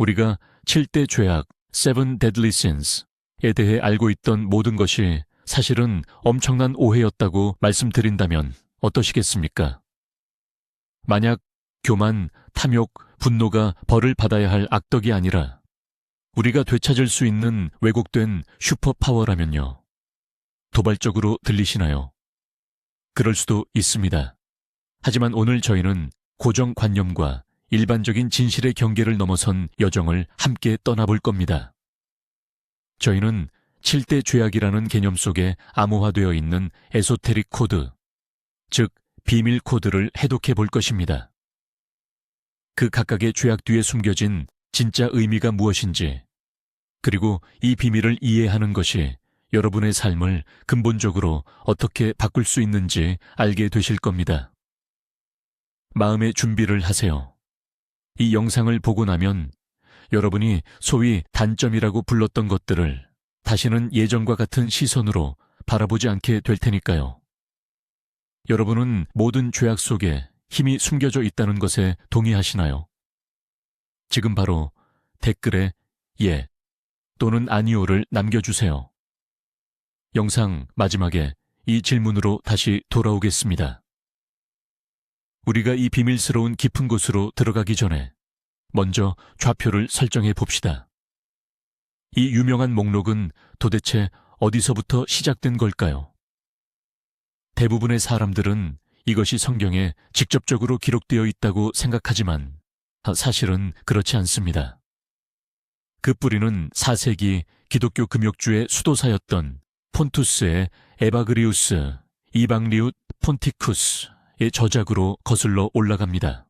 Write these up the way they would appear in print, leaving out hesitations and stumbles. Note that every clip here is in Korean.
우리가 7대 죄악, Seven Deadly Sins에 대해 알고 있던 모든 것이 사실은 엄청난 오해였다고 말씀드린다면 어떠시겠습니까? 만약 교만, 탐욕, 분노가 벌을 받아야 할 악덕이 아니라 우리가 되찾을 수 있는 왜곡된 슈퍼파워라면요. 도발적으로 들리시나요? 그럴 수도 있습니다. 하지만 오늘 저희는 고정관념과 일반적인 진실의 경계를 넘어선 여정을 함께 떠나볼 겁니다. 저희는 7대 죄악이라는 개념 속에 암호화되어 있는 에소테릭 코드, 즉 비밀 코드를 해독해 볼 것입니다. 그 각각의 죄악 뒤에 숨겨진 진짜 의미가 무엇인지, 그리고 이 비밀을 이해하는 것이 여러분의 삶을 근본적으로 어떻게 바꿀 수 있는지 알게 되실 겁니다. 마음의 준비를 하세요. 이 영상을 보고 나면 여러분이 소위 단점이라고 불렀던 것들을 다시는 예전과 같은 시선으로 바라보지 않게 될 테니까요. 여러분은 모든 죄악 속에 힘이 숨겨져 있다는 것에 동의하시나요? 지금 바로 댓글에 예 또는 아니오를 남겨주세요. 영상 마지막에 이 질문으로 다시 돌아오겠습니다. 우리가 이 비밀스러운 깊은 곳으로 들어가기 전에 먼저 좌표를 설정해 봅시다. 이 유명한 목록은 도대체 어디서부터 시작된 걸까요? 대부분의 사람들은 이것이 성경에 직접적으로 기록되어 있다고 생각하지만 사실은 그렇지 않습니다. 그 뿌리는 4세기 기독교 금욕주의 수도사였던 폰투스의 에바그리우스 이방리웃 폰티쿠스의 저작으로 거슬러 올라갑니다.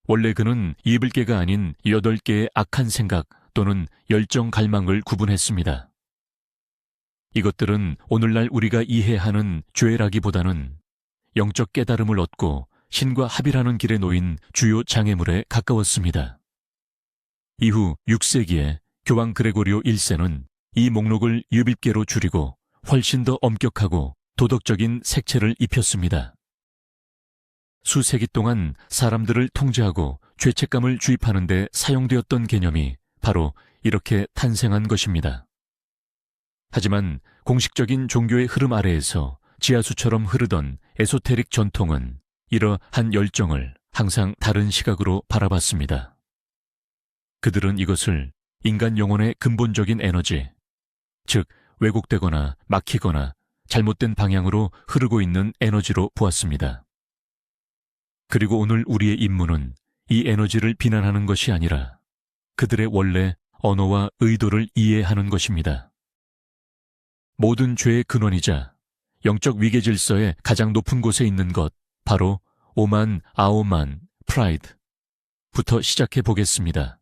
원래 그는 입을 개가 아닌 8개의 악한 생각 또는 열정 갈망을 구분했습니다. 이것들은 오늘날 우리가 이해하는 죄라기보다는 영적 깨달음을 얻고 신과 합일하는 길에 놓인 주요 장애물에 가까웠습니다. 이후 6세기에 교황 그레고리오 1세는 이 목록을 유비께로 줄이고 훨씬 더 엄격하고 도덕적인 색채를 입혔습니다. 수세기 동안 사람들을 통제하고 죄책감을 주입하는 데 사용되었던 개념이 바로 이렇게 탄생한 것입니다. 하지만 공식적인 종교의 흐름 아래에서 지하수처럼 흐르던 에소테릭 전통은 이러한 열정을 항상 다른 시각으로 바라봤습니다. 그들은 이것을 인간 영혼의 근본적인 에너지, 즉 왜곡되거나 막히거나 잘못된 방향으로 흐르고 있는 에너지로 보았습니다. 그리고 오늘 우리의 임무는 이 에너지를 비난하는 것이 아니라 그들의 원래 언어와 의도를 이해하는 것입니다. 모든 죄의 근원이자 영적 위계 질서의 가장 높은 곳에 있는 것, 바로 오만, 아오만, 프라이드부터 시작해 보겠습니다.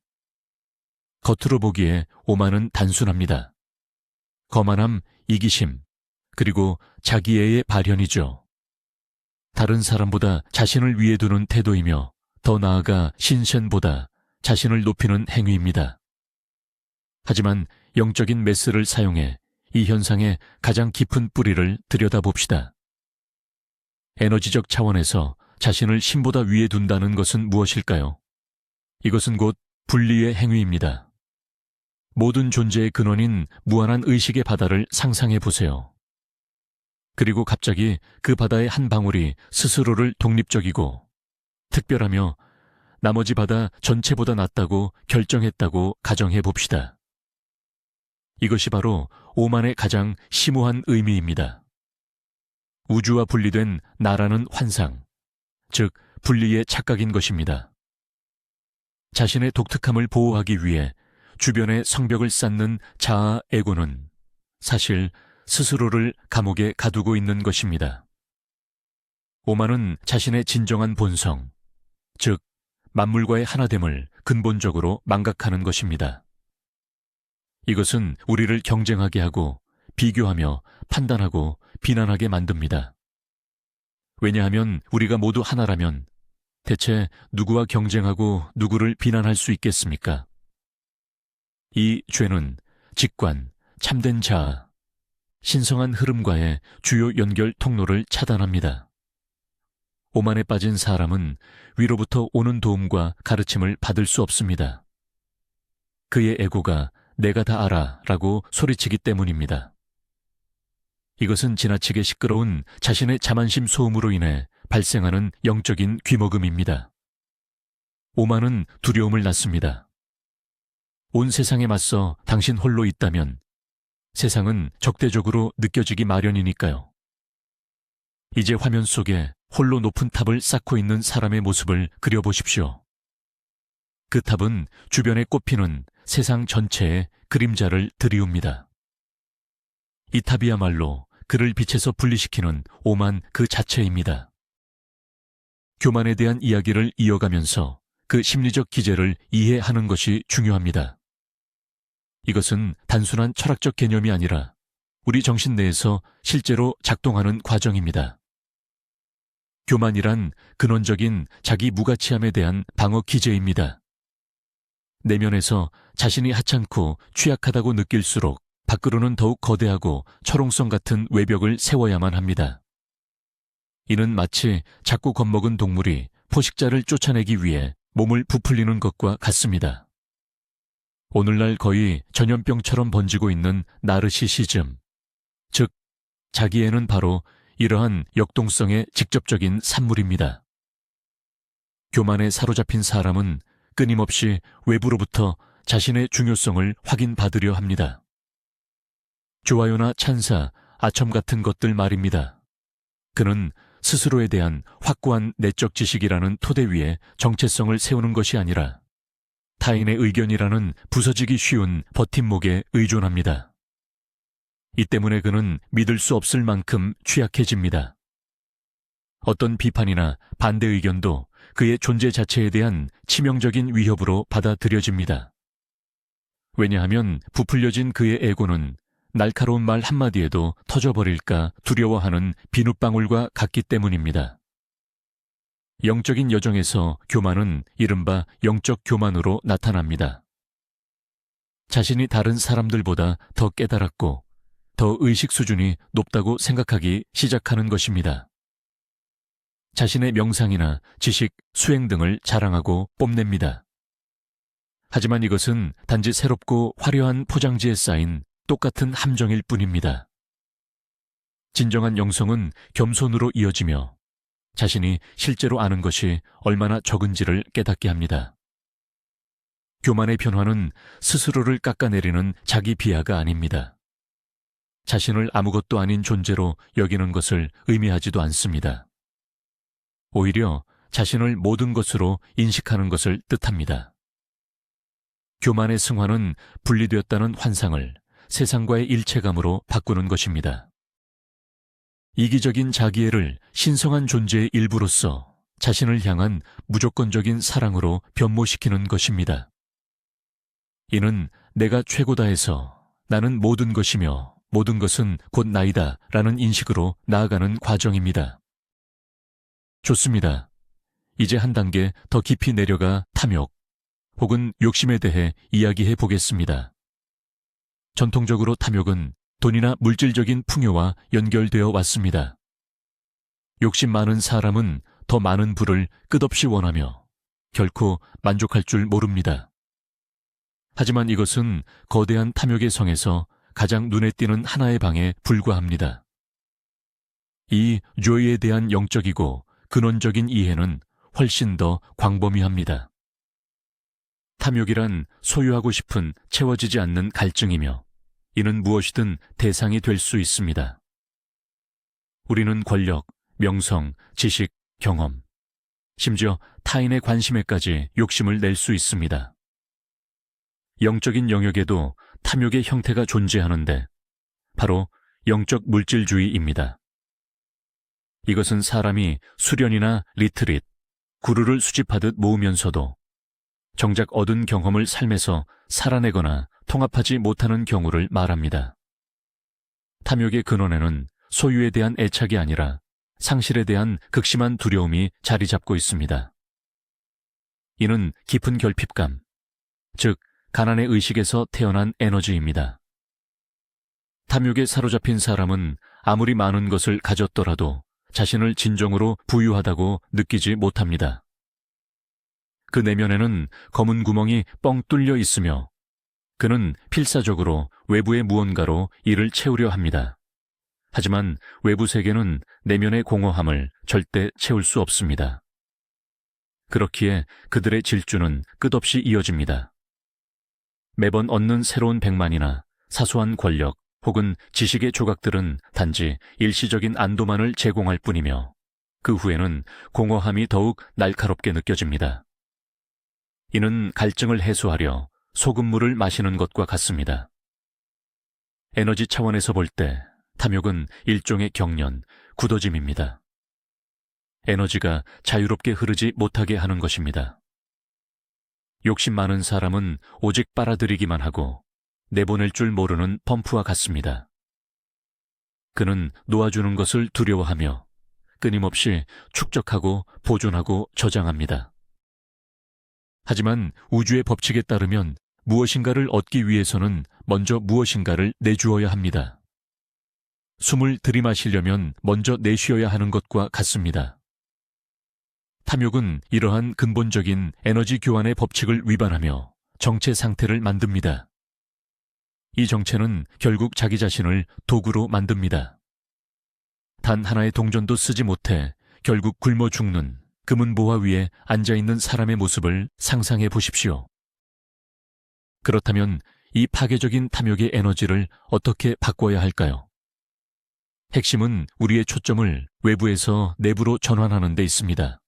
겉으로 보기에 오만은 단순합니다. 거만함, 이기심, 그리고 자기애의 발현이죠. 다른 사람보다 자신을 위에 두는 태도이며 더 나아가 신선보다 자신을 높이는 행위입니다. 하지만 영적인 메스를 사용해 이 현상의 가장 깊은 뿌리를 들여다봅시다. 에너지적 차원에서 자신을 신보다 위에 둔다는 것은 무엇일까요? 이것은 곧 분리의 행위입니다. 모든 존재의 근원인 무한한 의식의 바다를 상상해 보세요. 그리고 갑자기 그 바다의 한 방울이 스스로를 독립적이고 특별하며 나머지 바다 전체보다 낫다고 결정했다고 가정해 봅시다. 이것이 바로 오만의 가장 심오한 의미입니다. 우주와 분리된 나라는 환상, 즉 분리의 착각인 것입니다. 자신의 독특함을 보호하기 위해 주변에 성벽을 쌓는 자아 에고는 사실 스스로를 감옥에 가두고 있는 것입니다. 오만은 자신의 진정한 본성, 즉 만물과의 하나됨을 근본적으로 망각하는 것입니다. 이것은 우리를 경쟁하게 하고 비교하며 판단하고 비난하게 만듭니다. 왜냐하면 우리가 모두 하나라면 대체 누구와 경쟁하고 누구를 비난할 수 있겠습니까? 이 죄는 직관, 참된 자아, 신성한 흐름과의 주요 연결 통로를 차단합니다. 오만에 빠진 사람은 위로부터 오는 도움과 가르침을 받을 수 없습니다. 그의 에고가 내가 다 알아 라고 소리치기 때문입니다. 이것은 지나치게 시끄러운 자신의 자만심 소음으로 인해 발생하는 영적인 귀머금입니다. 오만은 두려움을 낳습니다. 온 세상에 맞서 당신 홀로 있다면 세상은 적대적으로 느껴지기 마련이니까요. 이제 화면 속에 홀로 높은 탑을 쌓고 있는 사람의 모습을 그려보십시오. 그 탑은 주변에 꼽히는 세상 전체의 그림자를 들이웁니다. 이 탑이야말로 그를 빛에서 분리시키는 오만 그 자체입니다. 교만에 대한 이야기를 이어가면서 그 심리적 기제를 이해하는 것이 중요합니다. 이것은 단순한 철학적 개념이 아니라 우리 정신 내에서 실제로 작동하는 과정입니다. 교만이란 근원적인 자기 무가치함에 대한 방어 기제입니다. 내면에서 자신이 하찮고 취약하다고 느낄수록 밖으로는 더욱 거대하고 철옹성 같은 외벽을 세워야만 합니다. 이는 마치 작고 겁먹은 동물이 포식자를 쫓아내기 위해 몸을 부풀리는 것과 같습니다. 오늘날 거의 전염병처럼 번지고 있는 나르시시즘, 즉 자기애는 바로 이러한 역동성의 직접적인 산물입니다. 교만에 사로잡힌 사람은 끊임없이 외부로부터 자신의 중요성을 확인받으려 합니다. 좋아요나 찬사, 아첨 같은 것들 말입니다. 그는 스스로에 대한 확고한 내적 지식이라는 토대 위에 정체성을 세우는 것이 아니라 타인의 의견이라는 부서지기 쉬운 버팀목에 의존합니다. 이 때문에 그는 믿을 수 없을 만큼 취약해집니다. 어떤 비판이나 반대 의견도 그의 존재 자체에 대한 치명적인 위협으로 받아들여집니다. 왜냐하면 부풀려진 그의 에고는 날카로운 말 한마디에도 터져버릴까 두려워하는 비눗방울과 같기 때문입니다. 영적인 여정에서 교만은 이른바 영적 교만으로 나타납니다. 자신이 다른 사람들보다 더 깨달았고 더 의식 수준이 높다고 생각하기 시작하는 것입니다. 자신의 명상이나 지식, 수행 등을 자랑하고 뽐냅니다. 하지만 이것은 단지 새롭고 화려한 포장지에 쌓인 똑같은 함정일 뿐입니다. 진정한 영성은 겸손으로 이어지며 자신이 실제로 아는 것이 얼마나 적은지를 깨닫게 합니다. 교만의 변화는 스스로를 깎아내리는 자기 비하가 아닙니다. 자신을 아무것도 아닌 존재로 여기는 것을 의미하지도 않습니다. 오히려 자신을 모든 것으로 인식하는 것을 뜻합니다. 교만의 승화는 분리되었다는 환상을 세상과의 일체감으로 바꾸는 것입니다. 이기적인 자기애를 신성한 존재의 일부로서 자신을 향한 무조건적인 사랑으로 변모시키는 것입니다. 이는 내가 최고다 해서 나는 모든 것이며 모든 것은 곧 나이다 라는 인식으로 나아가는 과정입니다. 좋습니다. 이제 한 단계 더 깊이 내려가 탐욕 혹은 욕심에 대해 이야기해 보겠습니다. 전통적으로 탐욕은 돈이나 물질적인 풍요와 연결되어 왔습니다. 욕심 많은 사람은 더 많은 부를 끝없이 원하며 결코 만족할 줄 모릅니다. 하지만 이것은 거대한 탐욕의 성에서 가장 눈에 띄는 하나의 방에 불과합니다. 이 조이에 대한 영적이고 근원적인 이해는 훨씬 더 광범위합니다. 탐욕이란 소유하고 싶은 채워지지 않는 갈증이며 이는 무엇이든 대상이 될 수 있습니다. 우리는 권력, 명성, 지식, 경험, 심지어 타인의 관심에까지 욕심을 낼 수 있습니다. 영적인 영역에도 탐욕의 형태가 존재하는데 바로 영적 물질주의입니다. 이것은 사람이 수련이나 리트릿, 구루를 수집하듯 모으면서도 정작 얻은 경험을 삶에서 살아내거나 통합하지 못하는 경우를 말합니다. 탐욕의 근원에는 소유에 대한 애착이 아니라 상실에 대한 극심한 두려움이 자리 잡고 있습니다. 이는 깊은 결핍감, 즉 가난의 의식에서 태어난 에너지입니다. 탐욕에 사로잡힌 사람은 아무리 많은 것을 가졌더라도 자신을 진정으로 부유하다고 느끼지 못합니다. 그 내면에는 검은 구멍이 뻥 뚫려 있으며 그는 필사적으로 외부의 무언가로 이를 채우려 합니다. 하지만 외부 세계는 내면의 공허함을 절대 채울 수 없습니다. 그렇기에 그들의 질주는 끝없이 이어집니다. 매번 얻는 새로운 백만이나 사소한 권력 혹은 지식의 조각들은 단지 일시적인 안도만을 제공할 뿐이며 그 후에는 공허함이 더욱 날카롭게 느껴집니다. 이는 갈증을 해소하려 소금물을 마시는 것과 같습니다. 에너지 차원에서 볼 때 탐욕은 일종의 경련, 굳어짐입니다. 에너지가 자유롭게 흐르지 못하게 하는 것입니다. 욕심 많은 사람은 오직 빨아들이기만 하고 내보낼 줄 모르는 펌프와 같습니다. 그는 놓아주는 것을 두려워하며 끊임없이 축적하고 보존하고 저장합니다. 하지만 우주의 법칙에 따르면 무엇인가를 얻기 위해서는 먼저 무엇인가를 내주어야 합니다. 숨을 들이마시려면 먼저 내쉬어야 하는 것과 같습니다. 탐욕은 이러한 근본적인 에너지 교환의 법칙을 위반하며 정체 상태를 만듭니다. 이 정체는 결국 자기 자신을 도구로 만듭니다. 단 하나의 동전도 쓰지 못해 결국 굶어 죽는 금은보화 위에 앉아있는 사람의 모습을 상상해 보십시오. 그렇다면 이 파괴적인 탐욕의 에너지를 어떻게 바꿔야 할까요? 핵심은 우리의 초점을 외부에서 내부로 전환하는 데 있습니다.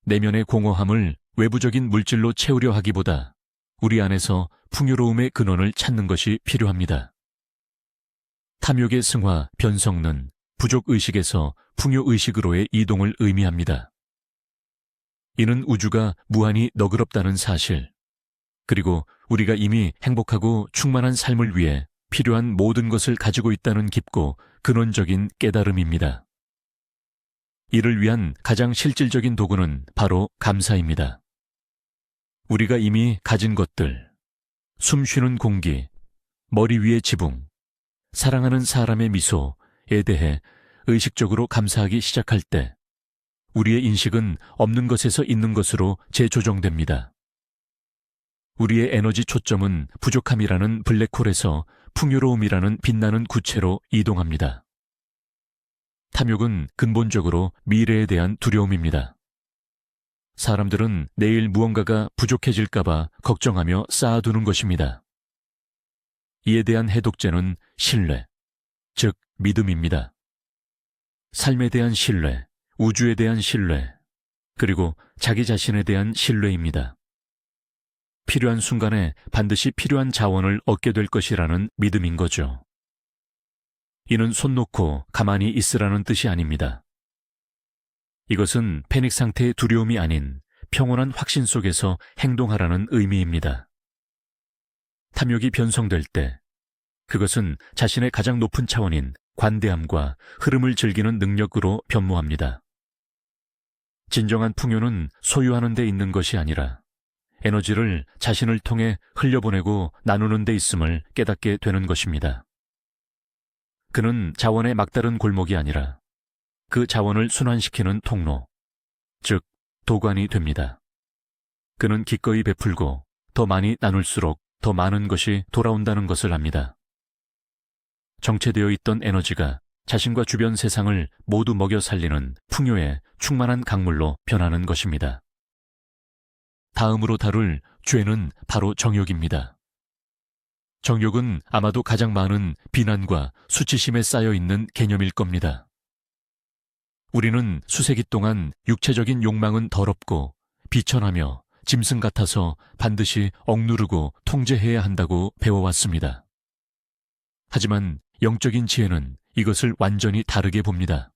내면의 공허함을 외부적인 물질로 채우려 하기보다 우리 안에서 풍요로움의 근원을 찾는 것이 필요합니다. 탐욕의 승화, 변성은 부족의식에서 풍요의식으로의 이동을 의미합니다. 이는 우주가 무한히 너그럽다는 사실, 그리고 우리가 이미 행복하고 충만한 삶을 위해 필요한 모든 것을 가지고 있다는 깊고 근원적인 깨달음입니다. 이를 위한 가장 실질적인 도구는 바로 감사입니다. 우리가 이미 가진 것들, 숨 쉬는 공기, 머리 위의 지붕, 사랑하는 사람의 미소에 대해 의식적으로 감사하기 시작할 때 우리의 인식은 없는 것에서 있는 것으로 재조정됩니다. 우리의 에너지 초점은 부족함이라는 블랙홀에서 풍요로움이라는 빛나는 구체로 이동합니다. 탐욕은 근본적으로 미래에 대한 두려움입니다. 사람들은 내일 무언가가 부족해질까봐 걱정하며 쌓아두는 것입니다. 이에 대한 해독제는 신뢰, 즉 믿음입니다. 삶에 대한 신뢰, 우주에 대한 신뢰, 그리고 자기 자신에 대한 신뢰입니다. 필요한 순간에 반드시 필요한 자원을 얻게 될 것이라는 믿음인 거죠. 이는 손 놓고 가만히 있으라는 뜻이 아닙니다. 이것은 패닉 상태의 두려움이 아닌 평온한 확신 속에서 행동하라는 의미입니다. 탐욕이 변성될 때 그것은 자신의 가장 높은 차원인 관대함과 흐름을 즐기는 능력으로 변모합니다. 진정한 풍요는 소유하는 데 있는 것이 아니라 에너지를 자신을 통해 흘려보내고 나누는 데 있음을 깨닫게 되는 것입니다. 그는 자원의 막다른 골목이 아니라 그 자원을 순환시키는 통로, 즉 도관이 됩니다. 그는 기꺼이 베풀고 더 많이 나눌수록 더 많은 것이 돌아온다는 것을 압니다. 정체되어 있던 에너지가 자신과 주변 세상을 모두 먹여 살리는 풍요의 충만한 강물로 변하는 것입니다. 다음으로 다룰 죄는 바로 정욕입니다. 정욕은 아마도 가장 많은 비난과 수치심에 쌓여 있는 개념일 겁니다. 우리는 수세기 동안 육체적인 욕망은 더럽고 비천하며 짐승 같아서 반드시 억누르고 통제해야 한다고 배워왔습니다. 하지만 영적인 지혜는 이것을 완전히 다르게 봅니다.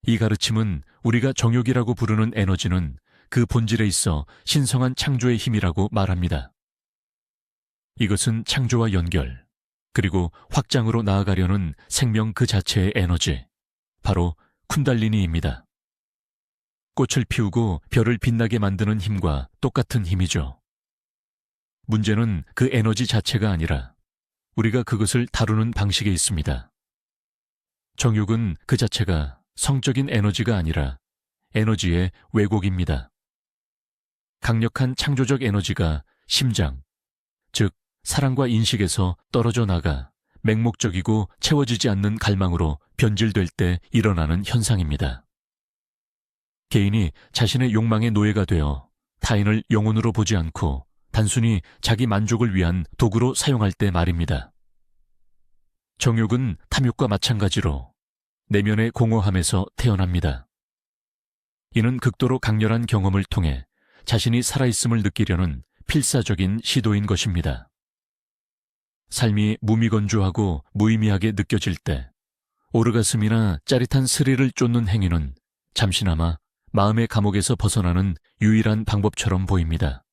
이 가르침은 우리가 정욕이라고 부르는 에너지는 그 본질에 있어 신성한 창조의 힘이라고 말합니다. 이것은 창조와 연결, 그리고 확장으로 나아가려는 생명 그 자체의 에너지, 바로 쿤달리니입니다. 꽃을 피우고 별을 빛나게 만드는 힘과 똑같은 힘이죠. 문제는 그 에너지 자체가 아니라 우리가 그것을 다루는 방식에 있습니다. 정욕은 그 자체가 성적인 에너지가 아니라 에너지의 왜곡입니다. 강력한 창조적 에너지가 심장, 즉 사랑과 인식에서 떨어져 나가 맹목적이고 채워지지 않는 갈망으로 변질될 때 일어나는 현상입니다. 개인이 자신의 욕망의 노예가 되어 타인을 영혼으로 보지 않고 단순히 자기 만족을 위한 도구로 사용할 때 말입니다. 정욕은 탐욕과 마찬가지로 내면의 공허함에서 태어납니다. 이는 극도로 강렬한 경험을 통해 자신이 살아있음을 느끼려는 필사적인 시도인 것입니다. 삶이 무미건조하고 무의미하게 느껴질 때 오르가슴이나 짜릿한 스릴을 쫓는 행위는 잠시나마 마음의 감옥에서 벗어나는 유일한 방법처럼 보입니다.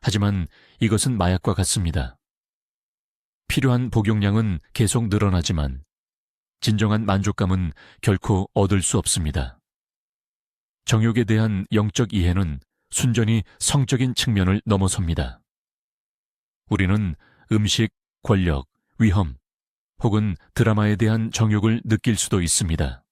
하지만 이것은 마약과 같습니다. 필요한 복용량은 계속 늘어나지만 진정한 만족감은 결코 얻을 수 없습니다. 정욕에 대한 영적 이해는 순전히 성적인 측면을 넘어섭니다. 우리는 음식, 권력, 위험, 혹은 드라마에 대한 정욕을 느낄 수도 있습니다.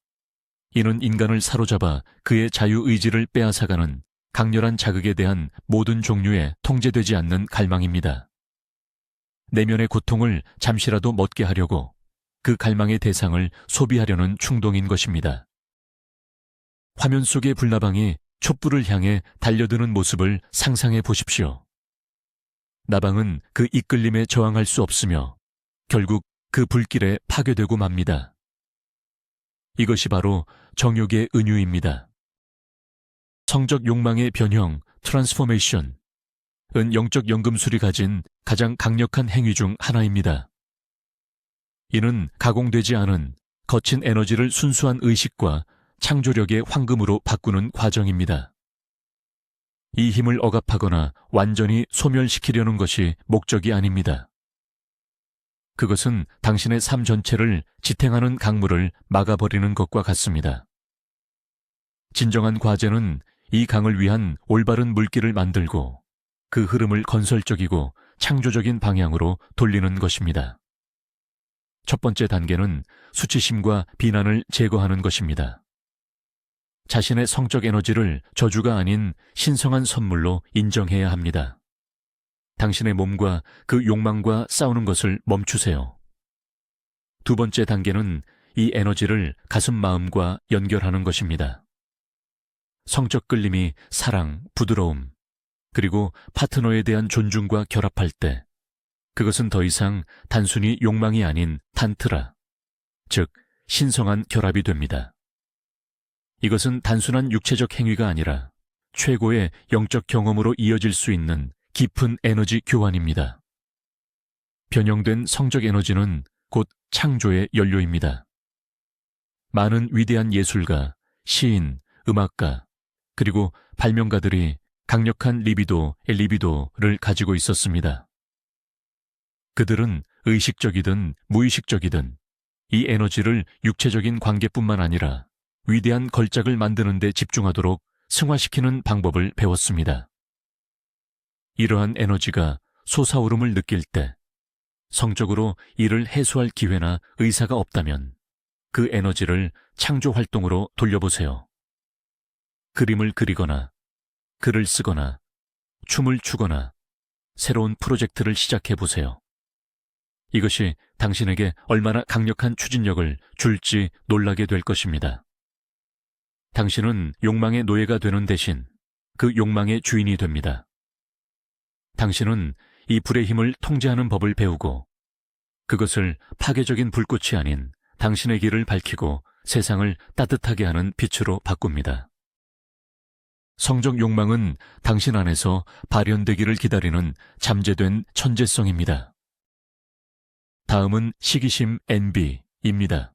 이는 인간을 사로잡아 그의 자유의지를 빼앗아가는 강렬한 자극에 대한 모든 종류의 통제되지 않는 갈망입니다. 내면의 고통을 잠시라도 멎게 하려고 그 갈망의 대상을 소비하려는 충동인 것입니다. 화면 속의 불나방이 촛불을 향해 달려드는 모습을 상상해 보십시오. 나방은 그 이끌림에 저항할 수 없으며 결국 그 불길에 파괴되고 맙니다. 이것이 바로 정욕의 은유입니다. 성적 욕망의 변형, 트랜스포메이션은 영적 연금술이 가진 가장 강력한 행위 중 하나입니다. 이는 가공되지 않은 거친 에너지를 순수한 의식과 창조력의 황금으로 바꾸는 과정입니다. 이 힘을 억압하거나 완전히 소멸시키려는 것이 목적이 아닙니다. 그것은 당신의 삶 전체를 지탱하는 강물을 막아버리는 것과 같습니다. 진정한 과제는 이 강을 위한 올바른 물길을 만들고 그 흐름을 건설적이고 창조적인 방향으로 돌리는 것입니다. 첫 번째 단계는 수치심과 비난을 제거하는 것입니다. 자신의 성적 에너지를 저주가 아닌 신성한 선물로 인정해야 합니다. 당신의 몸과 그 욕망과 싸우는 것을 멈추세요. 두 번째 단계는 이 에너지를 가슴 마음과 연결하는 것입니다. 성적 끌림이 사랑, 부드러움, 그리고 파트너에 대한 존중과 결합할 때 그것은 더 이상 단순히 욕망이 아닌 탄트라, 즉 신성한 결합이 됩니다. 이것은 단순한 육체적 행위가 아니라 최고의 영적 경험으로 이어질 수 있는 깊은 에너지 교환입니다. 변형된 성적 에너지는 곧 창조의 연료입니다. 많은 위대한 예술가, 시인, 음악가, 그리고 발명가들이 강력한 리비도를 가지고 있었습니다. 그들은 의식적이든 무의식적이든 이 에너지를 육체적인 관계뿐만 아니라 위대한 걸작을 만드는 데 집중하도록 승화시키는 방법을 배웠습니다. 이러한 에너지가 솟아오름을 느낄 때 성적으로 이를 해소할 기회나 의사가 없다면 그 에너지를 창조 활동으로 돌려보세요. 그림을 그리거나 글을 쓰거나 춤을 추거나 새로운 프로젝트를 시작해보세요. 이것이 당신에게 얼마나 강력한 추진력을 줄지 놀라게 될 것입니다. 당신은 욕망의 노예가 되는 대신 그 욕망의 주인이 됩니다. 당신은 이 불의 힘을 통제하는 법을 배우고 그것을 파괴적인 불꽃이 아닌 당신의 길을 밝히고 세상을 따뜻하게 하는 빛으로 바꿉니다. 성적 욕망은 당신 안에서 발현되기를 기다리는 잠재된 천재성입니다. 다음은 시기심 NB입니다.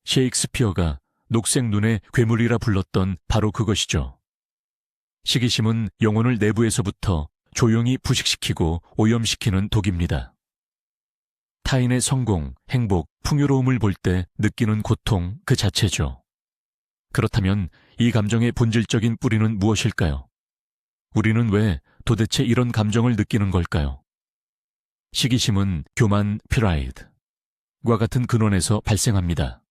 셰익스피어가 녹색 눈의 괴물이라 불렀던 바로 그것이죠. 시기심은 영혼을 내부에서부터 조용히 부식시키고 오염시키는 독입니다. 타인의 성공, 행복, 풍요로움을 볼 때 느끼는 고통 그 자체죠. 그렇다면 이 감정의 본질적인 뿌리는 무엇일까요? 우리는 왜 도대체 이런 감정을 느끼는 걸까요? 시기심은 교만, 프라이드와 같은 근원에서 발생합니다.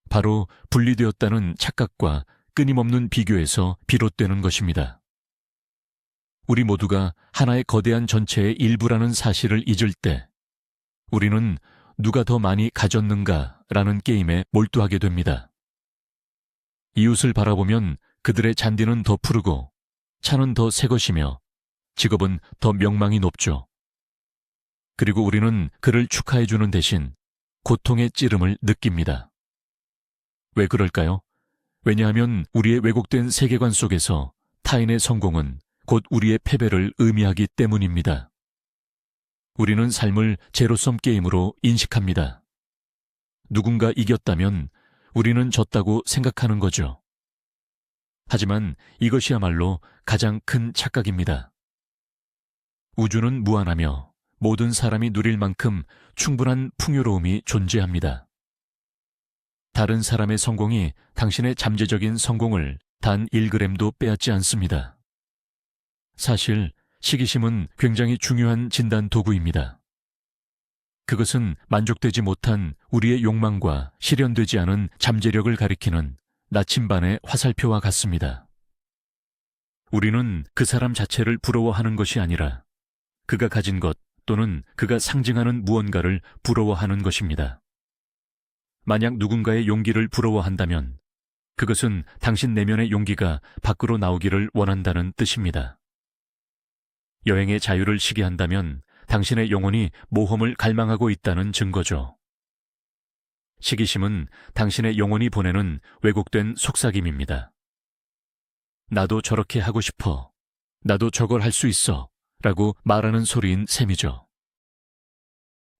바로 분리되었다는 착각과 끊임없는 비교에서 비롯되는 것입니다. 우리 모두가 하나의 거대한 전체의 일부라는 사실을 잊을 때 우리는 누가 더 많이 가졌는가라는 게임에 몰두하게 됩니다. 이웃을 바라보면 그들의 잔디는 더 푸르고 차는 더 새 것이며 직업은 더 명망이 높죠. 그리고 우리는 그를 축하해주는 대신 고통의 찌름을 느낍니다. 왜 그럴까요? 왜냐하면 우리의 왜곡된 세계관 속에서 타인의 성공은 곧 우리의 패배를 의미하기 때문입니다. 우리는 삶을 제로섬 게임으로 인식합니다. 누군가 이겼다면 우리는 졌다고 생각하는 거죠. 하지만 이것이야말로 가장 큰 착각입니다. 우주는 무한하며 모든 사람이 누릴 만큼 충분한 풍요로움이 존재합니다. 다른 사람의 성공이 당신의 잠재적인 성공을 단 1g도 빼앗지 않습니다. 사실 시기심은 굉장히 중요한 진단 도구입니다. 그것은 만족되지 못한 우리의 욕망과 실현되지 않은 잠재력을 가리키는 나침반의 화살표와 같습니다. 우리는 그 사람 자체를 부러워하는 것이 아니라 그가 가진 것 또는 그가 상징하는 무언가를 부러워하는 것입니다. 만약 누군가의 용기를 부러워한다면 그것은 당신 내면의 용기가 밖으로 나오기를 원한다는 뜻입니다. 여행의 자유를 시기한다면 당신의 영혼이 모험을 갈망하고 있다는 증거죠. 시기심은 당신의 영혼이 보내는 왜곡된 속삭임입니다. 나도 저렇게 하고 싶어. 나도 저걸 할 수 있어. 라고 말하는 소리인 셈이죠.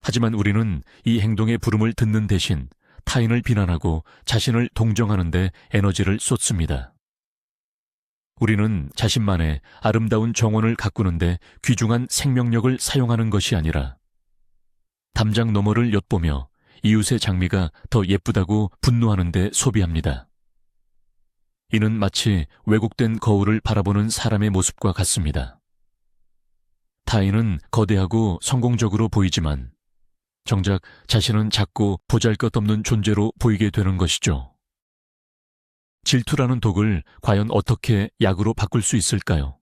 하지만 우리는 이 행동의 부름을 듣는 대신 타인을 비난하고 자신을 동정하는 데 에너지를 쏟습니다. 우리는 자신만의 아름다운 정원을 가꾸는데 귀중한 생명력을 사용하는 것이 아니라 담장 너머를 엿보며 이웃의 장미가 더 예쁘다고 분노하는 데 소비합니다. 이는 마치 왜곡된 거울을 바라보는 사람의 모습과 같습니다. 타인은 거대하고 성공적으로 보이지만 정작 자신은 작고 보잘것없는 존재로 보이게 되는 것이죠. 질투라는 독을 과연 어떻게 약으로 바꿀 수 있을까요?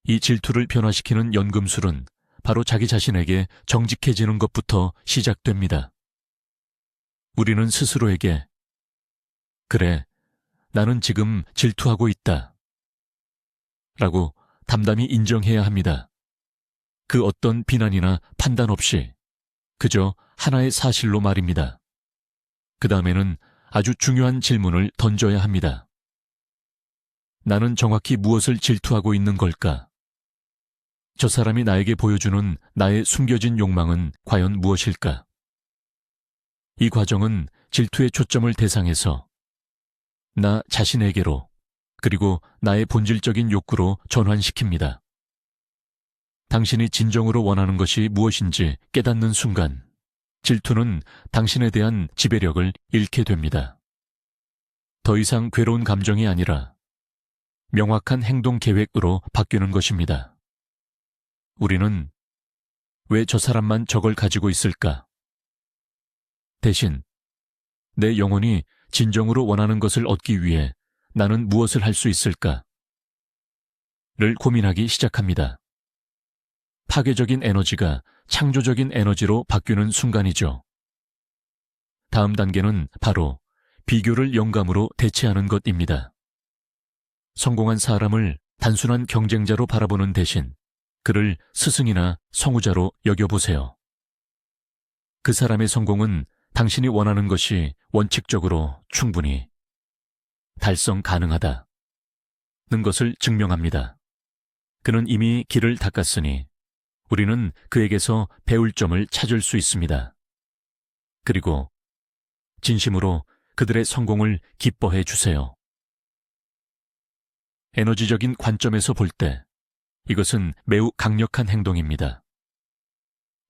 이 질투를 변화시키는 연금술은 바로 자기 자신에게 정직해지는 것부터 시작됩니다. 우리는 스스로에게 그래, 나는 지금 질투하고 있다 라고 담담히 인정해야 합니다. 그 어떤 비난이나 판단 없이 그저 하나의 사실로 말입니다. 그 다음에는 아주 중요한 질문을 던져야 합니다. 나는 정확히 무엇을 질투하고 있는 걸까? 저 사람이 나에게 보여주는 나의 숨겨진 욕망은 과연 무엇일까? 이 과정은 질투의 초점을 대상에서 나 자신에게로 그리고 나의 본질적인 욕구로 전환시킵니다. 당신이 진정으로 원하는 것이 무엇인지 깨닫는 순간 질투는 당신에 대한 지배력을 잃게 됩니다. 더 이상 괴로운 감정이 아니라 명확한 행동 계획으로 바뀌는 것입니다. 우리는 왜 저 사람만 저걸 가지고 있을까? 대신 내 영혼이 진정으로 원하는 것을 얻기 위해 나는 무엇을 할 수 있을까? 를 고민하기 시작합니다. 파괴적인 에너지가 창조적인 에너지로 바뀌는 순간이죠. 다음 단계는 바로 비교를 영감으로 대체하는 것입니다. 성공한 사람을 단순한 경쟁자로 바라보는 대신 그를 스승이나 성우자로 여겨보세요. 그 사람의 성공은 당신이 원하는 것이 원칙적으로 충분히 달성 가능하다는 것을 증명합니다. 그는 이미 길을 닦았으니 우리는 그에게서 배울 점을 찾을 수 있습니다. 그리고 진심으로 그들의 성공을 기뻐해 주세요. 에너지적인 관점에서 볼 때 이것은 매우 강력한 행동입니다.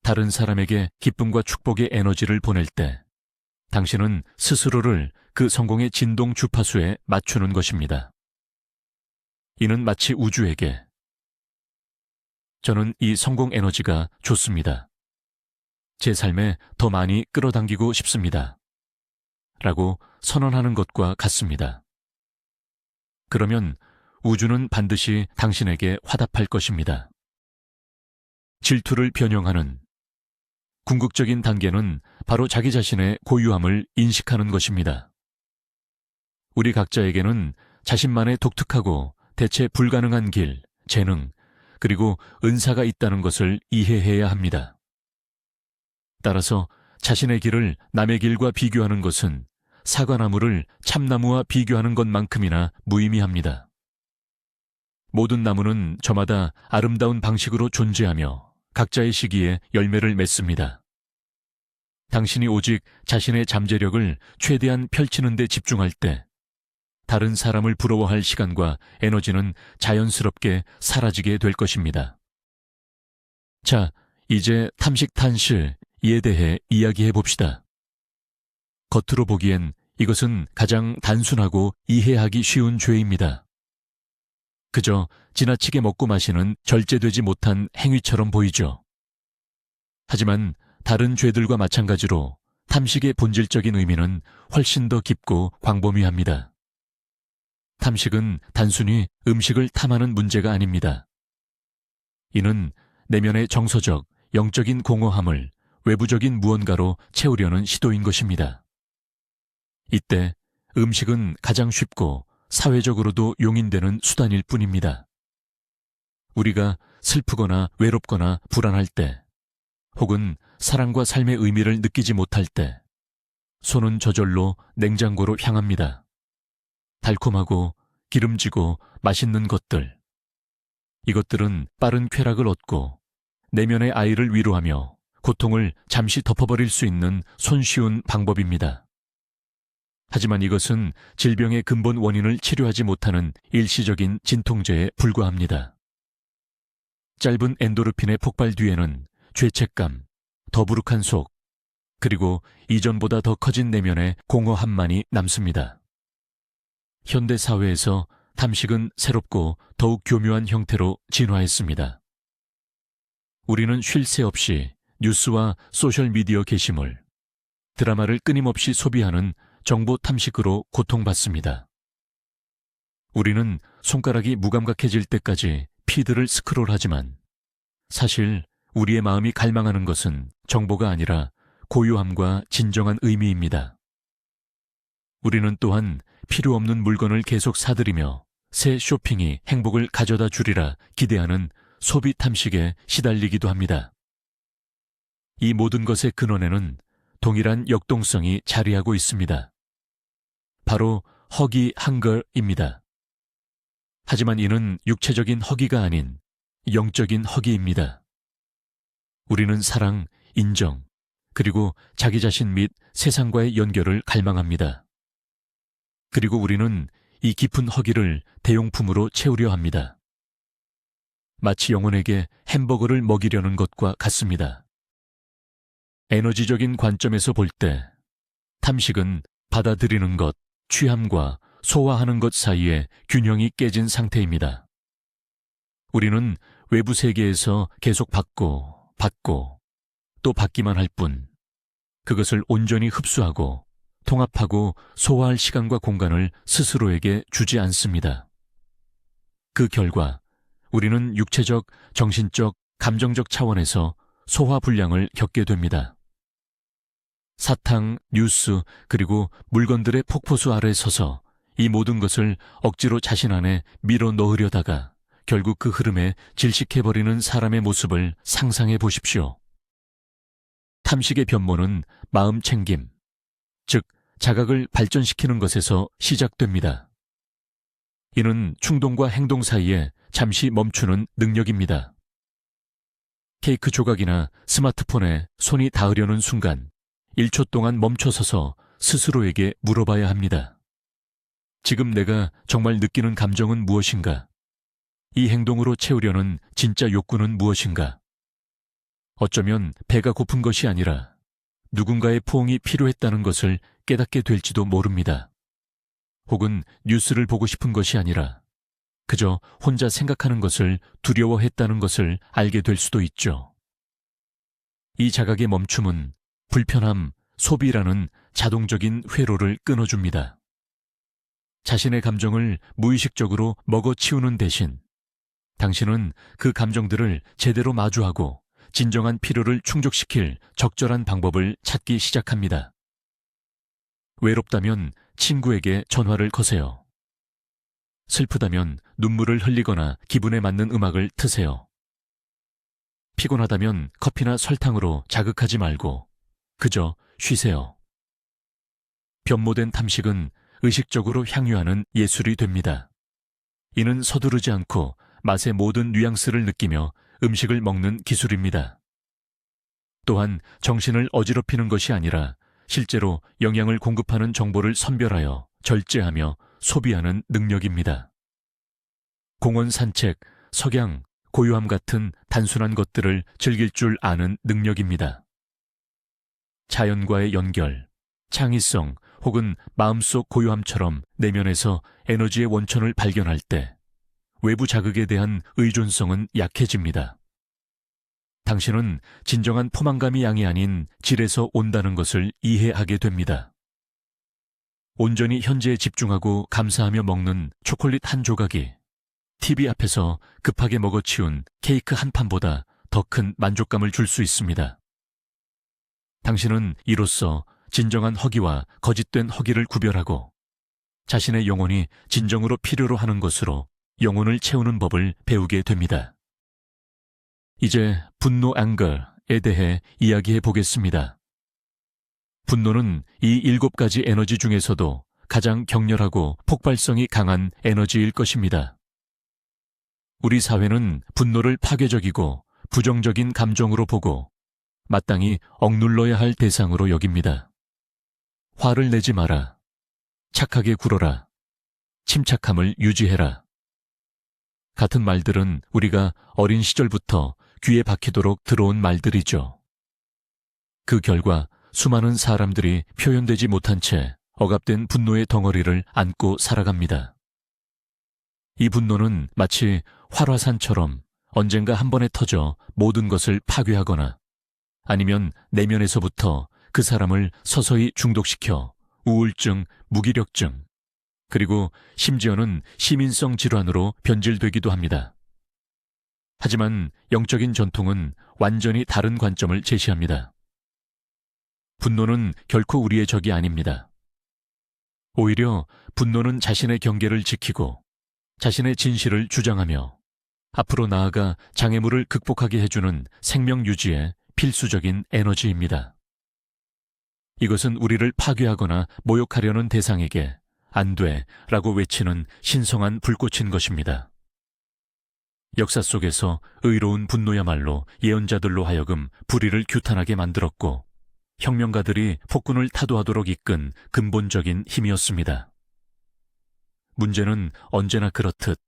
다른 사람에게 기쁨과 축복의 에너지를 보낼 때 당신은 스스로를 그 성공의 진동 주파수에 맞추는 것입니다. 이는 마치 우주에게 저는 이 성공 에너지가 좋습니다. 제 삶에 더 많이 끌어당기고 싶습니다. 라고 선언하는 것과 같습니다. 그러면 우주는 반드시 당신에게 화답할 것입니다. 질투를 변형하는 궁극적인 단계는 바로 자기 자신의 고유함을 인식하는 것입니다. 우리 각자에게는 자신만의 독특하고 대체 불가능한 길, 재능, 그리고 은사가 있다는 것을 이해해야 합니다. 따라서 자신의 길을 남의 길과 비교하는 것은 사과나무를 참나무와 비교하는 것만큼이나 무의미합니다. 모든 나무는 저마다 아름다운 방식으로 존재하며 각자의 시기에 열매를 맺습니다. 당신이 오직 자신의 잠재력을 최대한 펼치는 데 집중할 때 다른 사람을 부러워할 시간과 에너지는 자연스럽게 사라지게 될 것입니다. 자, 이제 탐식탄실에 대해 이야기해 봅시다. 겉으로 보기엔 이것은 가장 단순하고 이해하기 쉬운 죄입니다. 그저 지나치게 먹고 마시는 절제되지 못한 행위처럼 보이죠. 하지만 다른 죄들과 마찬가지로 탐식의 본질적인 의미는 훨씬 더 깊고 광범위합니다. 탐식은 단순히 음식을 탐하는 문제가 아닙니다. 이는 내면의 정서적, 영적인 공허함을 외부적인 무언가로 채우려는 시도인 것입니다. 이때 음식은 가장 쉽고 사회적으로도 용인되는 수단일 뿐입니다. 우리가 슬프거나 외롭거나 불안할 때, 혹은 사랑과 삶의 의미를 느끼지 못할 때, 손은 저절로 냉장고로 향합니다. 달콤하고 기름지고 맛있는 것들. 이것들은 빠른 쾌락을 얻고 내면의 아이를 위로하며 고통을 잠시 덮어버릴 수 있는 손쉬운 방법입니다. 하지만 이것은 질병의 근본 원인을 치료하지 못하는 일시적인 진통제에 불과합니다. 짧은 엔도르핀의 폭발 뒤에는 죄책감, 더부룩한 속, 그리고 이전보다 더 커진 내면의 공허함만이 남습니다. 현대 사회에서 탐식은 새롭고 더욱 교묘한 형태로 진화했습니다. 우리는 쉴 새 없이 뉴스와 소셜미디어 게시물, 드라마를 끊임없이 소비하는 정보 탐식으로 고통받습니다. 우리는 손가락이 무감각해질 때까지 피드를 스크롤하지만 사실 우리의 마음이 갈망하는 것은 정보가 아니라 고요함과 진정한 의미입니다. 우리는 또한 필요 없는 물건을 계속 사들이며 새 쇼핑이 행복을 가져다 주리라 기대하는 소비 탐식에 시달리기도 합니다. 이 모든 것의 근원에는 동일한 역동성이 자리하고 있습니다. 바로 허기 한걸입니다. 하지만 이는 육체적인 허기가 아닌 영적인 허기입니다. 우리는 사랑, 인정, 그리고 자기 자신 및 세상과의 연결을 갈망합니다. 그리고 우리는 이 깊은 허기를 대용품으로 채우려 합니다. 마치 영혼에게 햄버거를 먹이려는 것과 같습니다. 에너지적인 관점에서 볼 때 탐식은 받아들이는 것, 취함과 소화하는 것 사이에 균형이 깨진 상태입니다. 우리는 외부 세계에서 계속 받고 또 받기만 할 뿐, 그것을 온전히 흡수하고 통합하고 소화할 시간과 공간을 스스로에게 주지 않습니다. 그 결과 우리는 육체적, 정신적, 감정적 차원에서 소화 불량을 겪게 됩니다. 사탕, 뉴스, 그리고 물건들의 폭포수 아래 서서 이 모든 것을 억지로 자신 안에 밀어 넣으려다가 결국 그 흐름에 질식해버리는 사람의 모습을 상상해 보십시오. 탐식의 변모는 마음 챙김, 즉 자각을 발전시키는 것에서 시작됩니다. 이는 충동과 행동 사이에 잠시 멈추는 능력입니다. 케이크 조각이나 스마트폰에 손이 닿으려는 순간 1초 동안 멈춰서서 스스로에게 물어봐야 합니다. 지금 내가 정말 느끼는 감정은 무엇인가? 이 행동으로 채우려는 진짜 욕구는 무엇인가? 어쩌면 배가 고픈 것이 아니라 누군가의 포옹이 필요했다는 것을 깨닫게 될지도 모릅니다. 혹은 뉴스를 보고 싶은 것이 아니라 그저 혼자 생각하는 것을 두려워했다는 것을 알게 될 수도 있죠. 이 자각의 멈춤은 불편함, 소비라는 자동적인 회로를 끊어줍니다. 자신의 감정을 무의식적으로 먹어치우는 대신 당신은 그 감정들을 제대로 마주하고 진정한 필요를 충족시킬 적절한 방법을 찾기 시작합니다. 외롭다면 친구에게 전화를 거세요. 슬프다면 눈물을 흘리거나 기분에 맞는 음악을 트세요. 피곤하다면 커피나 설탕으로 자극하지 말고 그저 쉬세요. 변모된 탐식은 의식적으로 향유하는 예술이 됩니다. 이는 서두르지 않고 맛의 모든 뉘앙스를 느끼며 음식을 먹는 기술입니다. 또한 정신을 어지럽히는 것이 아니라 실제로 영양을 공급하는 정보를 선별하여 절제하며 소비하는 능력입니다. 공원 산책, 석양, 고요함 같은 단순한 것들을 즐길 줄 아는 능력입니다. 자연과의 연결, 창의성 혹은 마음속 고요함처럼 내면에서 에너지의 원천을 발견할 때 외부 자극에 대한 의존성은 약해집니다. 당신은 진정한 포만감이 양이 아닌 질에서 온다는 것을 이해하게 됩니다. 온전히 현재에 집중하고 감사하며 먹는 초콜릿 한 조각이 TV 앞에서 급하게 먹어치운 케이크 한 판보다 더 큰 만족감을 줄 수 있습니다. 당신은 이로써 진정한 허기와 거짓된 허기를 구별하고 자신의 영혼이 진정으로 필요로 하는 것으로 영혼을 채우는 법을 배우게 됩니다. 이제 분노 앵거에 대해 이야기해 보겠습니다. 분노는 이 7가지 에너지 중에서도 가장 격렬하고 폭발성이 강한 에너지일 것입니다. 우리 사회는 분노를 파괴적이고 부정적인 감정으로 보고 마땅히 억눌러야 할 대상으로 여깁니다. 화를 내지 마라. 착하게 굴어라. 침착함을 유지해라. 같은 말들은 우리가 어린 시절부터 귀에 박히도록 들어온 말들이죠. 그 결과 수많은 사람들이 표현되지 못한 채 억압된 분노의 덩어리를 안고 살아갑니다. 이 분노는 마치 활화산처럼 언젠가 한 번에 터져 모든 것을 파괴하거나 아니면 내면에서부터 그 사람을 서서히 중독시켜 우울증, 무기력증, 그리고 심지어는 시민성 질환으로 변질되기도 합니다. 하지만 영적인 전통은 완전히 다른 관점을 제시합니다. 분노는 결코 우리의 적이 아닙니다. 오히려 분노는 자신의 경계를 지키고 자신의 진실을 주장하며 앞으로 나아가 장애물을 극복하게 해주는 생명 유지의 필수적인 에너지입니다. 이것은 우리를 파괴하거나 모욕하려는 대상에게 안 돼 라고 외치는 신성한 불꽃인 것입니다. 역사 속에서 의로운 분노야말로 예언자들로 하여금 불의를 규탄하게 만들었고 혁명가들이 폭군을 타도하도록 이끈 근본적인 힘이었습니다. 문제는 언제나 그렇듯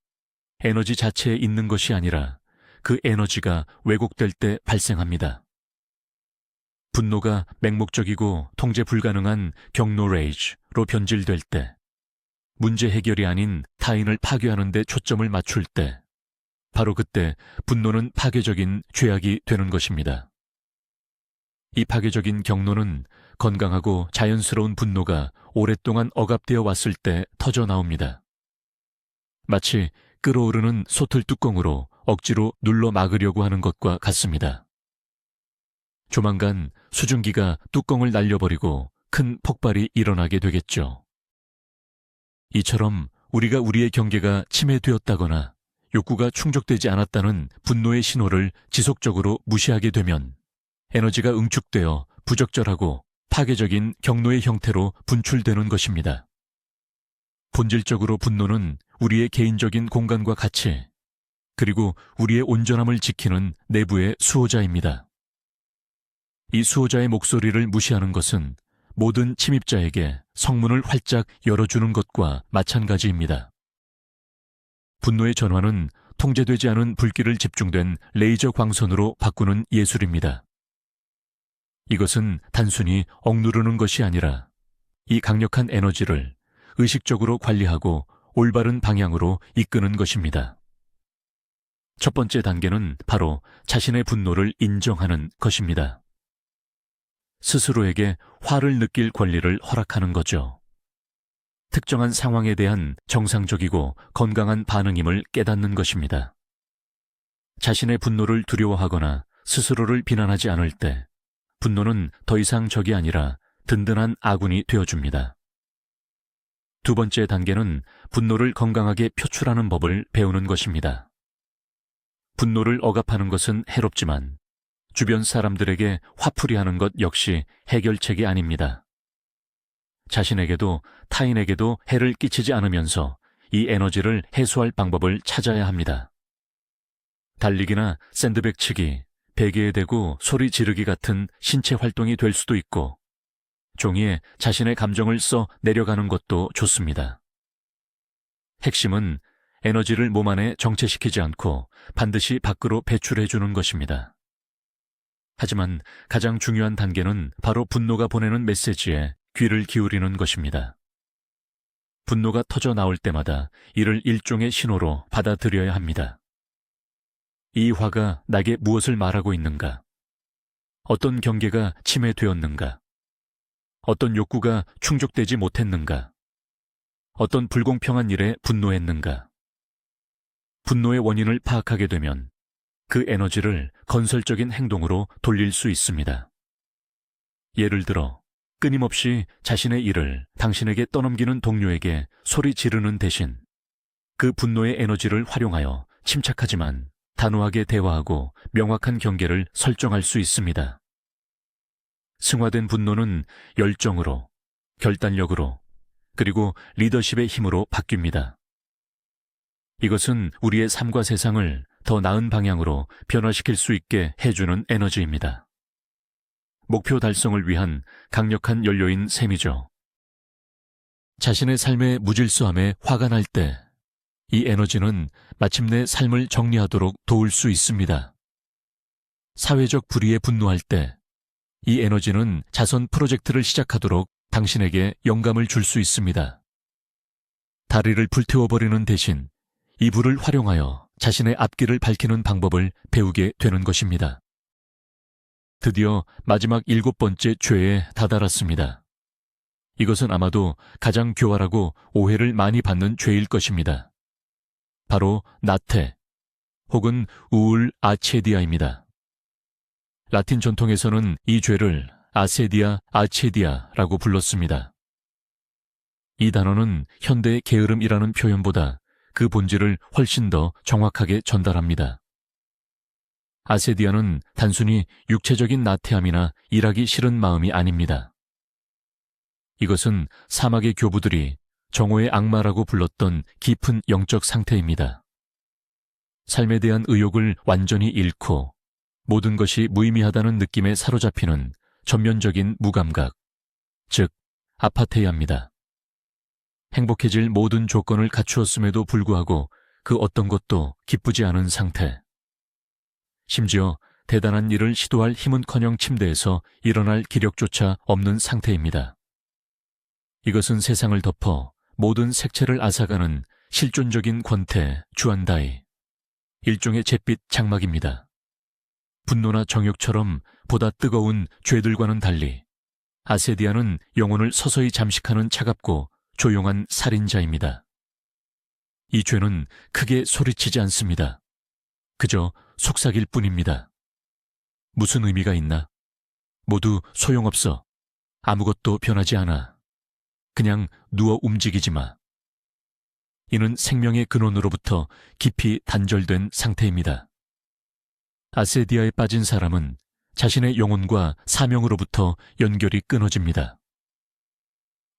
에너지 자체에 있는 것이 아니라 그 에너지가 왜곡될 때 발생합니다. 분노가 맹목적이고 통제 불가능한 경로 레이지로 변질될 때, 문제 해결이 아닌 타인을 파괴하는 데 초점을 맞출 때, 바로 그때 분노는 파괴적인 죄악이 되는 것입니다. 이 파괴적인 경로는 건강하고 자연스러운 분노가 오랫동안 억압되어 왔을 때 터져 나옵니다. 마치 끓어오르는 솥을 뚜껑으로 억지로 눌러 막으려고 하는 것과 같습니다. 조만간 수증기가 뚜껑을 날려버리고 큰 폭발이 일어나게 되겠죠. 이처럼 우리가 우리의 경계가 침해되었다거나 욕구가 충족되지 않았다는 분노의 신호를 지속적으로 무시하게 되면 에너지가 응축되어 부적절하고 파괴적인 경로의 형태로 분출되는 것입니다. 본질적으로 분노는 우리의 개인적인 공간과 가치, 그리고 우리의 온전함을 지키는 내부의 수호자입니다. 이 수호자의 목소리를 무시하는 것은 모든 침입자에게 성문을 활짝 열어주는 것과 마찬가지입니다. 분노의 전환은 통제되지 않은 불길을 집중된 레이저 광선으로 바꾸는 예술입니다. 이것은 단순히 억누르는 것이 아니라 이 강력한 에너지를 의식적으로 관리하고 올바른 방향으로 이끄는 것입니다. 첫 번째 단계는 바로 자신의 분노를 인정하는 것입니다. 스스로에게 화를 느낄 권리를 허락하는 거죠. 특정한 상황에 대한 정상적이고 건강한 반응임을 깨닫는 것입니다. 자신의 분노를 두려워하거나 스스로를 비난하지 않을 때 분노는 더 이상 적이 아니라 든든한 아군이 되어줍니다. 두 번째 단계는 분노를 건강하게 표출하는 법을 배우는 것입니다. 분노를 억압하는 것은 해롭지만 주변 사람들에게 화풀이하는 것 역시 해결책이 아닙니다. 자신에게도 타인에게도 해를 끼치지 않으면서 이 에너지를 해소할 방법을 찾아야 합니다. 달리기나 샌드백 치기, 베개에 대고 소리 지르기 같은 신체 활동이 될 수도 있고 종이에 자신의 감정을 써 내려가는 것도 좋습니다. 핵심은 에너지를 몸 안에 정체시키지 않고 반드시 밖으로 배출해 주는 것입니다. 하지만 가장 중요한 단계는 바로 분노가 보내는 메시지에 귀를 기울이는 것입니다. 분노가 터져 나올 때마다 이를 일종의 신호로 받아들여야 합니다. 이 화가 나에게 무엇을 말하고 있는가? 어떤 경계가 침해되었는가? 어떤 욕구가 충족되지 못했는가? 어떤 불공평한 일에 분노했는가? 분노의 원인을 파악하게 되면 그 에너지를 건설적인 행동으로 돌릴 수 있습니다. 예를 들어 끊임없이 자신의 일을 당신에게 떠넘기는 동료에게 소리 지르는 대신 그 분노의 에너지를 활용하여 침착하지만 단호하게 대화하고 명확한 경계를 설정할 수 있습니다. 승화된 분노는 열정으로, 결단력으로, 그리고 리더십의 힘으로 바뀝니다. 이것은 우리의 삶과 세상을 더 나은 방향으로 변화시킬 수 있게 해주는 에너지입니다. 목표 달성을 위한 강력한 연료인 셈이죠. 자신의 삶의 무질서함에 화가 날 때 이 에너지는 마침내 삶을 정리하도록 도울 수 있습니다. 사회적 불의에 분노할 때 이 에너지는 자선 프로젝트를 시작하도록 당신에게 영감을 줄 수 있습니다. 다리를 불태워버리는 대신 이 불을 활용하여 자신의 앞길을 밝히는 방법을 배우게 되는 것입니다. 드디어 마지막 7번째 죄에 다다랐습니다. 이것은 아마도 가장 교활하고 오해를 많이 받는 죄일 것입니다. 바로 나태 혹은 우울 아체디아입니다. 라틴 전통에서는 이 죄를 아세디아 아체디아라고 불렀습니다. 이 단어는 현대의 게으름이라는 표현보다 그 본질을 훨씬 더 정확하게 전달합니다. 아세디아는 단순히 육체적인 나태함이나 일하기 싫은 마음이 아닙니다. 이것은 사막의 교부들이 정오의 악마라고 불렀던 깊은 영적 상태입니다. 삶에 대한 의욕을 완전히 잃고 모든 것이 무의미하다는 느낌에 사로잡히는 전면적인 무감각, 즉 아파테이아입니다. 행복해질 모든 조건을 갖추었음에도 불구하고 그 어떤 것도 기쁘지 않은 상태. 심지어 대단한 일을 시도할 힘은커녕 침대에서 일어날 기력조차 없는 상태입니다. 이것은 세상을 덮어 모든 색채를 앗아가는 실존적인 권태, 주안다이, 일종의 잿빛 장막입니다. 분노나 정욕처럼 보다 뜨거운 죄들과는 달리 아세디아는 영혼을 서서히 잠식하는 차갑고 조용한 살인자입니다. 이 죄는 크게 소리치지 않습니다. 그저 속삭일 뿐입니다. 무슨 의미가 있나? 모두 소용없어. 아무것도 변하지 않아. 그냥 누워 움직이지 마. 이는 생명의 근원으로부터 깊이 단절된 상태입니다. 아세디아에 빠진 사람은 자신의 영혼과 사명으로부터 연결이 끊어집니다.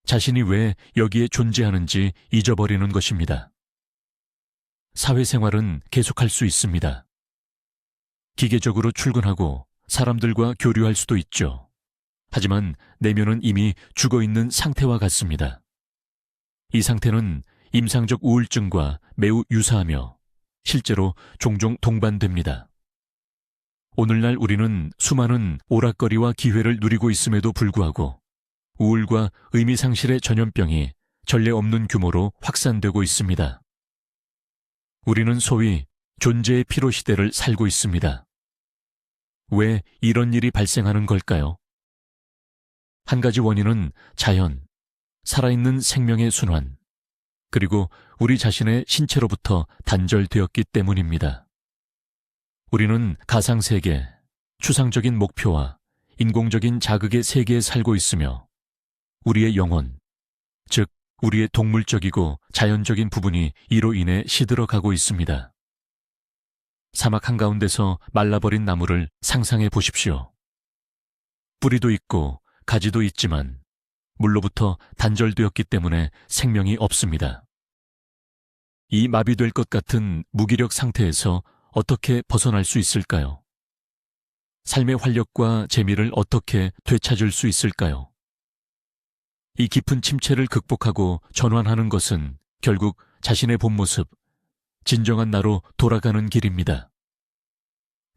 자신이 왜 여기에 존재하는지 잊어버리는 것입니다. 사회생활은 계속할 수 있습니다. 기계적으로 출근하고 사람들과 교류할 수도 있죠. 하지만 내면은 이미 죽어있는 상태와 같습니다. 이 상태는 임상적 우울증과 매우 유사하며 실제로 종종 동반됩니다. 오늘날 우리는 수많은 오락거리와 기회를 누리고 있음에도 불구하고 우울과 의미상실의 전염병이 전례 없는 규모로 확산되고 있습니다. 우리는 소위 존재의 피로 시대를 살고 있습니다. 왜 이런 일이 발생하는 걸까요? 한 가지 원인은 자연, 살아있는 생명의 순환, 그리고 우리 자신의 신체로부터 단절되었기 때문입니다. 우리는 가상세계, 추상적인 목표와 인공적인 자극의 세계에 살고 있으며 우리의 영혼, 즉 우리의 동물적이고 자연적인 부분이 이로 인해 시들어가고 있습니다. 사막 한가운데서 말라버린 나무를 상상해 보십시오. 뿌리도 있고 가지도 있지만 물로부터 단절되었기 때문에 생명이 없습니다. 이 마비될 것 같은 무기력 상태에서 어떻게 벗어날 수 있을까요? 삶의 활력과 재미를 어떻게 되찾을 수 있을까요? 이 깊은 침체를 극복하고 전환하는 것은 결국 자신의 본 모습, 진정한 나로 돌아가는 길입니다.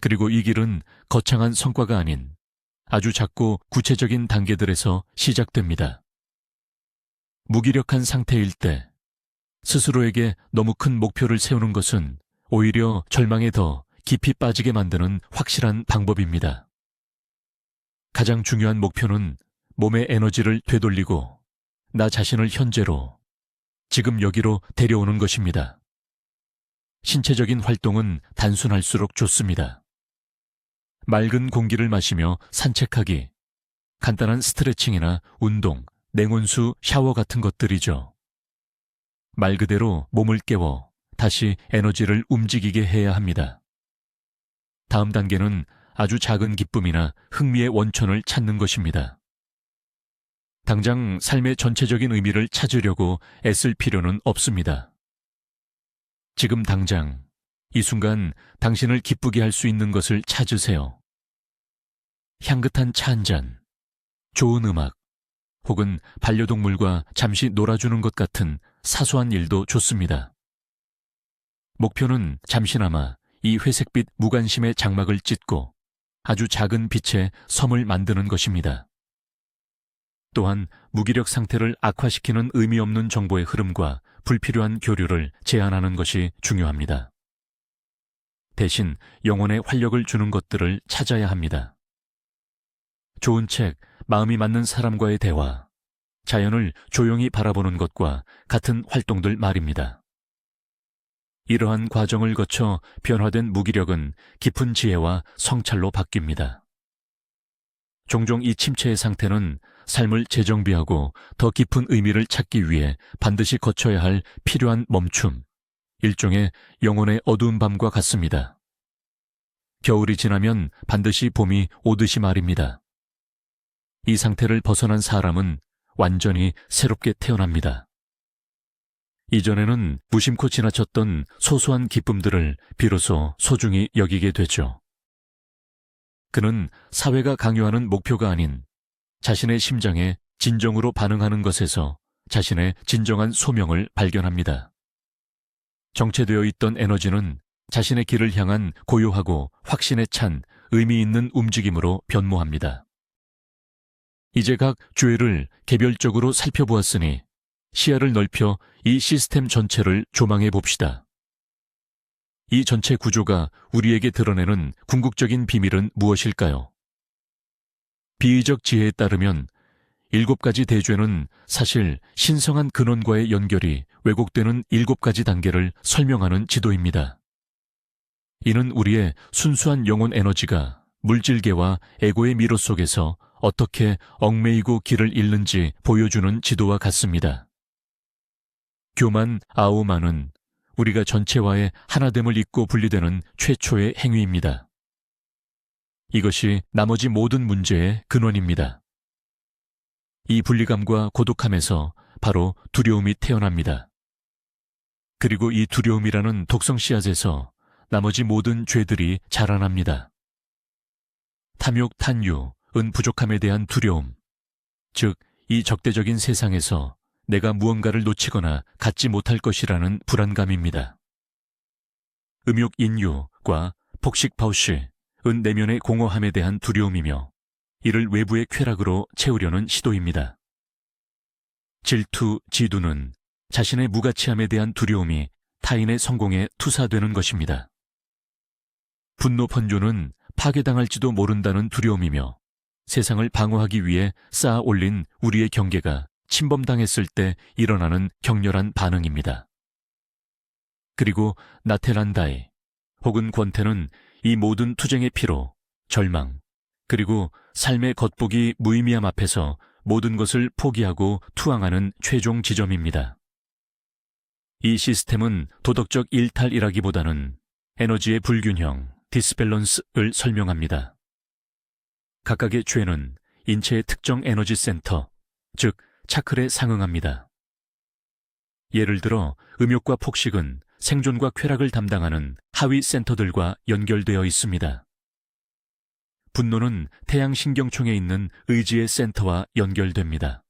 그리고 이 길은 거창한 성과가 아닌 아주 작고 구체적인 단계들에서 시작됩니다. 무기력한 상태일 때 스스로에게 너무 큰 목표를 세우는 것은 오히려 절망에 더 깊이 빠지게 만드는 확실한 방법입니다. 가장 중요한 목표는 몸의 에너지를 되돌리고 나 자신을 현재로, 지금 여기로 데려오는 것입니다. 신체적인 활동은 단순할수록 좋습니다. 맑은 공기를 마시며 산책하기, 간단한 스트레칭이나 운동, 냉온수 샤워 같은 것들이죠. 말 그대로 몸을 깨워 다시 에너지를 움직이게 해야 합니다. 다음 단계는 아주 작은 기쁨이나 흥미의 원천을 찾는 것입니다. 당장 삶의 전체적인 의미를 찾으려고 애쓸 필요는 없습니다. 지금 당장, 이 순간 당신을 기쁘게 할 수 있는 것을 찾으세요. 향긋한 차 한 잔, 좋은 음악, 혹은 반려동물과 잠시 놀아주는 것 같은 사소한 일도 좋습니다. 목표는 잠시나마 이 회색빛 무관심의 장막을 찢고 아주 작은 빛의 섬을 만드는 것입니다. 또한 무기력 상태를 악화시키는 의미 없는 정보의 흐름과 불필요한 교류를 제한하는 것이 중요합니다. 대신 영혼에 활력을 주는 것들을 찾아야 합니다. 좋은 책, 마음이 맞는 사람과의 대화, 자연을 조용히 바라보는 것과 같은 활동들 말입니다. 이러한 과정을 거쳐 변화된 무기력은 깊은 지혜와 성찰로 바뀝니다. 종종 이 침체의 상태는 삶을 재정비하고 더 깊은 의미를 찾기 위해 반드시 거쳐야 할 필요한 멈춤, 일종의 영혼의 어두운 밤과 같습니다. 겨울이 지나면 반드시 봄이 오듯이 말입니다. 이 상태를 벗어난 사람은 완전히 새롭게 태어납니다. 이전에는 무심코 지나쳤던 소소한 기쁨들을 비로소 소중히 여기게 되죠. 그는 사회가 강요하는 목표가 아닌 자신의 심장에 진정으로 반응하는 것에서 자신의 진정한 소명을 발견합니다. 정체되어 있던 에너지는 자신의 길을 향한 고요하고 확신에 찬 의미 있는 움직임으로 변모합니다. 이제 각 죄를 개별적으로 살펴보았으니 시야를 넓혀 이 시스템 전체를 조망해 봅시다. 이 전체 구조가 우리에게 드러내는 궁극적인 비밀은 무엇일까요? 비의적 지혜에 따르면 7가지 대죄는 사실 신성한 근원과의 연결이 왜곡되는 7가지 단계를 설명하는 지도입니다. 이는 우리의 순수한 영혼 에너지가 물질계와 에고의 미로 속에서 어떻게 얽매이고 길을 잃는지 보여주는 지도와 같습니다. 교만 아오만은 우리가 전체와의 하나됨을 잇고 분리되는 최초의 행위입니다. 이것이 나머지 모든 문제의 근원입니다. 이 분리감과 고독함에서 바로 두려움이 태어납니다. 그리고 이 두려움이라는 독성 씨앗에서 나머지 모든 죄들이 자라납니다. 탐욕, 탄유, 은 부족함에 대한 두려움, 즉 이 적대적인 세상에서 내가 무언가를 놓치거나 갖지 못할 것이라는 불안감입니다. 음욕, 인유과 폭식, 파우시, 은 내면의 공허함에 대한 두려움이며 이를 외부의 쾌락으로 채우려는 시도입니다. 질투, 지두는 자신의 무가치함에 대한 두려움이 타인의 성공에 투사되는 것입니다. 분노, 번조는 파괴당할지도 모른다는 두려움이며 세상을 방어하기 위해 쌓아 올린 우리의 경계가 침범당했을 때 일어나는 격렬한 반응입니다. 그리고 나텔란다이 혹은 권태는 이 모든 투쟁의 피로 절망, 그리고 삶의 겉보기 무의미함 앞에서 모든 것을 포기하고 투항하는 최종 지점입니다. 이 시스템은 도덕적 일탈이라기보다는 에너지의 불균형, 디스밸런스를 설명합니다. 각각의 죄는 인체의 특정 에너지 센터, 즉 차클에 상응합니다. 예를 들어 음욕과 폭식은 생존과 쾌락을 담당하는 하위 센터들과 연결되어 있습니다. 분노는 태양신경총에 있는 의지의 센터와 연결됩니다.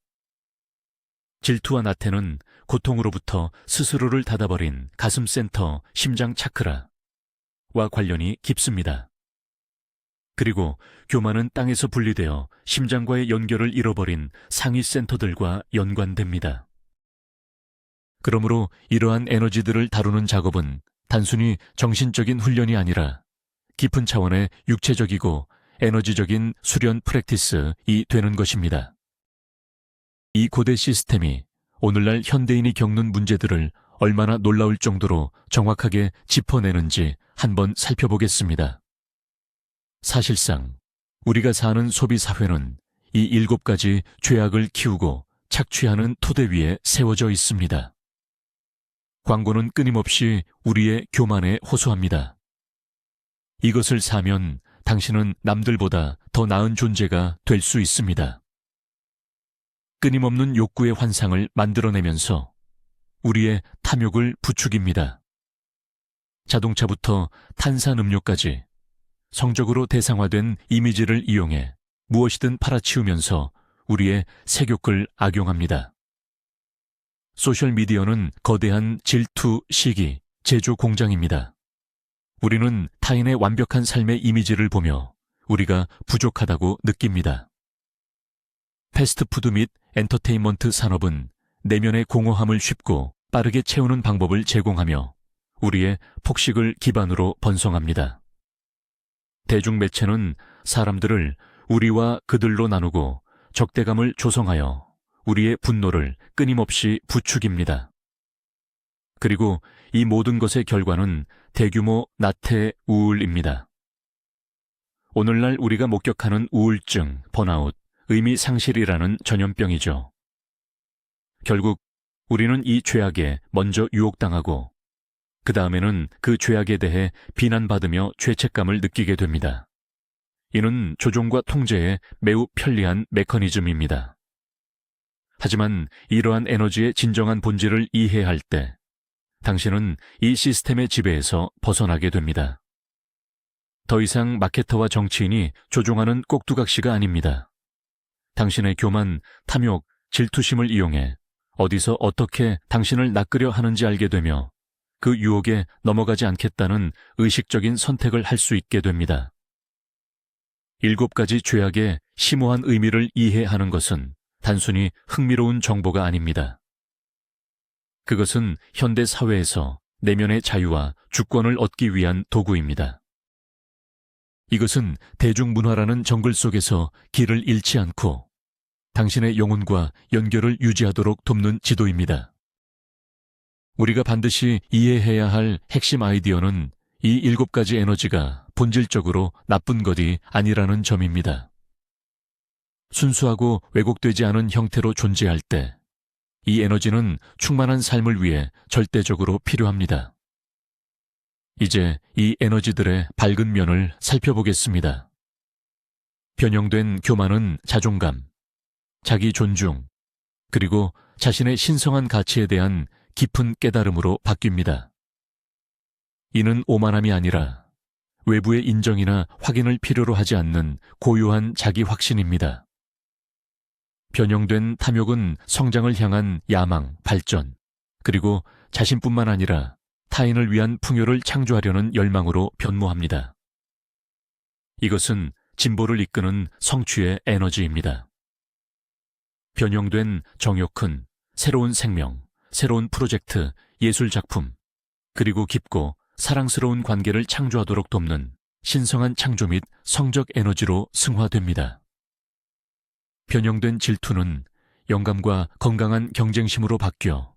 질투와 나태는 고통으로부터 스스로를 닫아버린 가슴 센터, 심장 차크라와 관련이 깊습니다. 그리고 교만은 땅에서 분리되어 심장과의 연결을 잃어버린 상위 센터들과 연관됩니다. 그러므로 이러한 에너지들을 다루는 작업은 단순히 정신적인 훈련이 아니라 깊은 차원의 육체적이고 에너지적인 수련 프랙티스이 되는 것입니다. 이 고대 시스템이 오늘날 현대인이 겪는 문제들을 얼마나 놀라울 정도로 정확하게 짚어내는지 한번 살펴보겠습니다. 사실상 우리가 사는 소비사회는 이 7가지 죄악을 키우고 착취하는 토대 위에 세워져 있습니다. 광고는 끊임없이 우리의 교만에 호소합니다. 이것을 사면 당신은 남들보다 더 나은 존재가 될 수 있습니다. 끊임없는 욕구의 환상을 만들어내면서 우리의 탐욕을 부추깁니다. 자동차부터 탄산음료까지 성적으로 대상화된 이미지를 이용해 무엇이든 팔아치우면서 우리의 색욕을 악용합니다. 소셜미디어는 거대한 질투, 시기, 제조 공장입니다. 우리는 타인의 완벽한 삶의 이미지를 보며 우리가 부족하다고 느낍니다. 패스트푸드 및 엔터테인먼트 산업은 내면의 공허함을 쉽고 빠르게 채우는 방법을 제공하며 우리의 폭식을 기반으로 번성합니다. 대중매체는 사람들을 우리와 그들로 나누고 적대감을 조성하여 우리의 분노를 끊임없이 부추깁니다. 그리고 이 모든 것의 결과는 대규모 나태 우울입니다. 오늘날 우리가 목격하는 우울증, 번아웃, 의미 상실이라는 전염병이죠. 결국 우리는 이 죄악에 먼저 유혹당하고 그 다음에는 그 죄악에 대해 비난받으며 죄책감을 느끼게 됩니다. 이는 조종과 통제에 매우 편리한 메커니즘입니다. 하지만 이러한 에너지의 진정한 본질을 이해할 때 당신은 이 시스템의 지배에서 벗어나게 됩니다. 더 이상 마케터와 정치인이 조종하는 꼭두각시가 아닙니다. 당신의 교만, 탐욕, 질투심을 이용해 어디서 어떻게 당신을 낚으려 하는지 알게 되며 그 유혹에 넘어가지 않겠다는 의식적인 선택을 할 수 있게 됩니다. 7가지 죄악의 심오한 의미를 이해하는 것은 단순히 흥미로운 정보가 아닙니다. 그것은 현대 사회에서 내면의 자유와 주권을 얻기 위한 도구입니다. 이것은 대중문화라는 정글 속에서 길을 잃지 않고 당신의 영혼과 연결을 유지하도록 돕는 지도입니다. 우리가 반드시 이해해야 할 핵심 아이디어는 이 7가지 에너지가 본질적으로 나쁜 것이 아니라는 점입니다. 순수하고 왜곡되지 않은 형태로 존재할 때 이 에너지는 충만한 삶을 위해 절대적으로 필요합니다. 이제 이 에너지들의 밝은 면을 살펴보겠습니다. 변형된 교만은 자존감, 자기 존중, 그리고 자신의 신성한 가치에 대한 깊은 깨달음으로 바뀝니다. 이는 오만함이 아니라 외부의 인정이나 확인을 필요로 하지 않는 고유한 자기 확신입니다. 변형된 탐욕은 성장을 향한 야망, 발전, 그리고 자신뿐만 아니라 타인을 위한 풍요를 창조하려는 열망으로 변모합니다. 이것은 진보를 이끄는 성취의 에너지입니다. 변형된 정욕은 새로운 생명, 새로운 프로젝트, 예술 작품, 그리고 깊고 사랑스러운 관계를 창조하도록 돕는 신성한 창조 및 성적 에너지로 승화됩니다. 변형된 질투는 영감과 건강한 경쟁심으로 바뀌어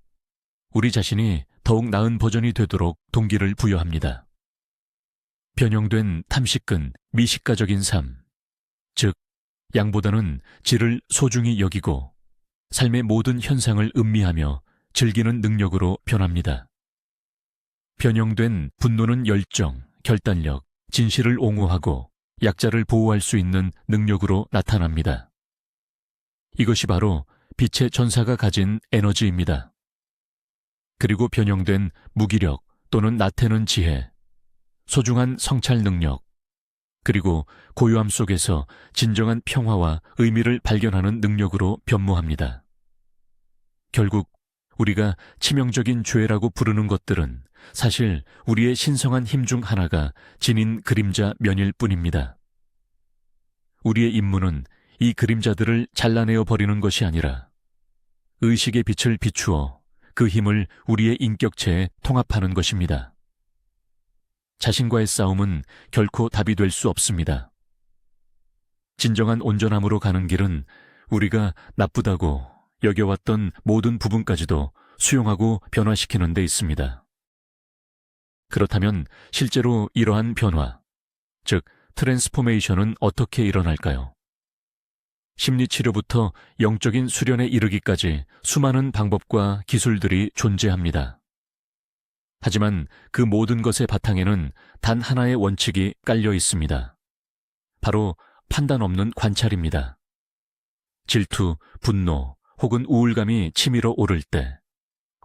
우리 자신이 더욱 나은 버전이 되도록 동기를 부여합니다. 변형된 탐식근, 미식가적인 삶, 즉 양보다는 질을 소중히 여기고 삶의 모든 현상을 음미하며 즐기는 능력으로 변합니다. 변형된 분노는 열정, 결단력, 진실을 옹호하고 약자를 보호할 수 있는 능력으로 나타납니다. 이것이 바로 빛의 전사가 가진 에너지입니다. 그리고 변형된 무기력 또는 나태는 지혜, 소중한 성찰 능력, 그리고 고요함 속에서 진정한 평화와 의미를 발견하는 능력으로 변모합니다. 결국 우리가 치명적인 죄라고 부르는 것들은 사실 우리의 신성한 힘 중 하나가 지닌 그림자 면일 뿐입니다. 우리의 임무는 이 그림자들을 잘라내어 버리는 것이 아니라 의식의 빛을 비추어 그 힘을 우리의 인격체에 통합하는 것입니다. 자신과의 싸움은 결코 답이 될 수 없습니다. 진정한 온전함으로 가는 길은 우리가 나쁘다고 여겨왔던 모든 부분까지도 수용하고 변화시키는 데 있습니다. 그렇다면 실제로 이러한 변화, 즉 트랜스포메이션은 어떻게 일어날까요? 심리치료부터 영적인 수련에 이르기까지 수많은 방법과 기술들이 존재합니다. 하지만 그 모든 것의 바탕에는 단 하나의 원칙이 깔려 있습니다. 바로 판단 없는 관찰입니다. 질투, 분노 혹은 우울감이 치밀어 오를 때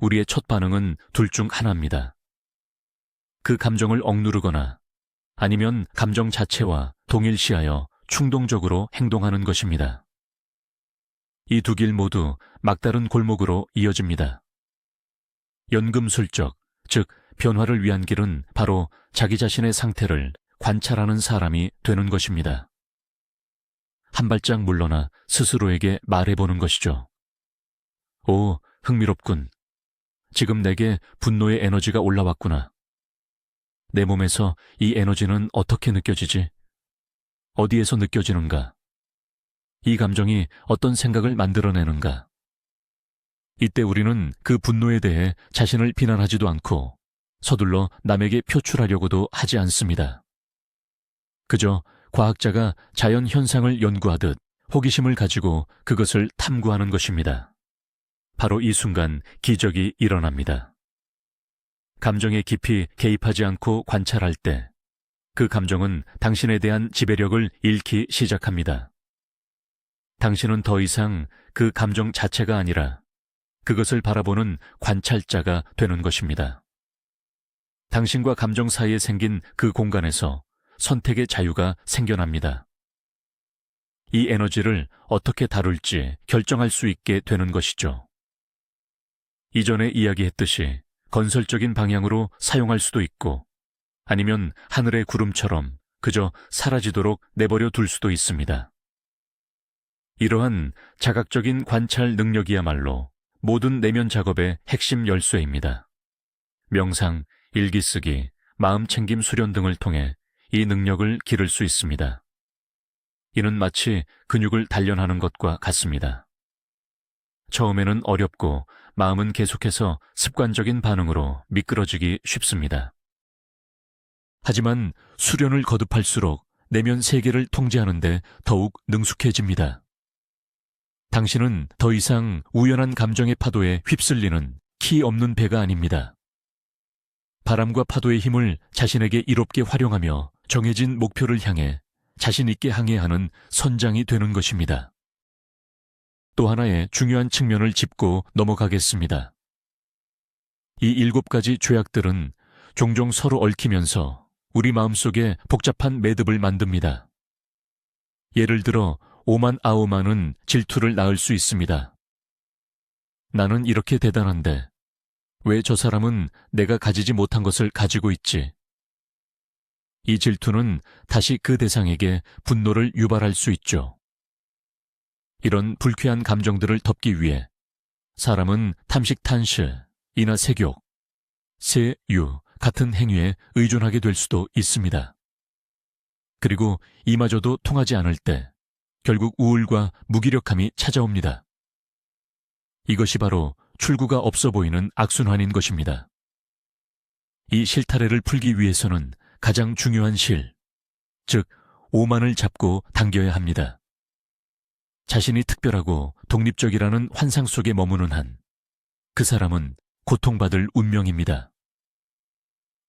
우리의 첫 반응은 둘 중 하나입니다. 그 감정을 억누르거나 아니면 감정 자체와 동일시하여 충동적으로 행동하는 것입니다. 이 두 길 모두 막다른 골목으로 이어집니다. 연금술적, 즉 변화를 위한 길은 바로 자기 자신의 상태를 관찰하는 사람이 되는 것입니다. 한 발짝 물러나 스스로에게 말해보는 것이죠. 오, 흥미롭군. 지금 내게 분노의 에너지가 올라왔구나. 내 몸에서 이 에너지는 어떻게 느껴지지? 어디에서 느껴지는가? 이 감정이 어떤 생각을 만들어내는가? 이때 우리는 그 분노에 대해 자신을 비난하지도 않고 서둘러 남에게 표출하려고도 하지 않습니다. 그저 과학자가 자연 현상을 연구하듯 호기심을 가지고 그것을 탐구하는 것입니다. 바로 이 순간 기적이 일어납니다. 감정에 깊이 개입하지 않고 관찰할 때 그 감정은 당신에 대한 지배력을 잃기 시작합니다. 당신은 더 이상 그 감정 자체가 아니라 그것을 바라보는 관찰자가 되는 것입니다. 당신과 감정 사이에 생긴 그 공간에서 선택의 자유가 생겨납니다. 이 에너지를 어떻게 다룰지 결정할 수 있게 되는 것이죠. 이전에 이야기했듯이 건설적인 방향으로 사용할 수도 있고 아니면 하늘의 구름처럼 그저 사라지도록 내버려 둘 수도 있습니다. 이러한 자각적인 관찰 능력이야말로 모든 내면 작업의 핵심 열쇠입니다. 명상, 일기쓰기, 마음챙김 수련 등을 통해 이 능력을 기를 수 있습니다. 이는 마치 근육을 단련하는 것과 같습니다. 처음에는 어렵고 마음은 계속해서 습관적인 반응으로 미끄러지기 쉽습니다. 하지만 수련을 거듭할수록 내면 세계를 통제하는 데 더욱 능숙해집니다. 당신은 더 이상 우연한 감정의 파도에 휩쓸리는 키 없는 배가 아닙니다. 바람과 파도의 힘을 자신에게 이롭게 활용하며 정해진 목표를 향해 자신 있게 항해하는 선장이 되는 것입니다. 또 하나의 중요한 측면을 짚고 넘어가겠습니다. 이 7가지 죄악들은 종종 서로 얽히면서 우리 마음속에 복잡한 매듭을 만듭니다. 예를 들어 오만아오만은 질투를 낳을 수 있습니다. 나는 이렇게 대단한데 왜 저 사람은 내가 가지지 못한 것을 가지고 있지? 이 질투는 다시 그 대상에게 분노를 유발할 수 있죠. 이런 불쾌한 감정들을 덮기 위해 사람은 탐식 탄시, 이나 색욕, 세, 유 같은 행위에 의존하게 될 수도 있습니다. 그리고 이마저도 통하지 않을 때 결국 우울과 무기력함이 찾아옵니다. 이것이 바로 출구가 없어 보이는 악순환인 것입니다. 이 실타래를 풀기 위해서는 가장 중요한 실, 즉 오만을 잡고 당겨야 합니다. 자신이 특별하고 독립적이라는 환상 속에 머무는 한 그 사람은 고통받을 운명입니다.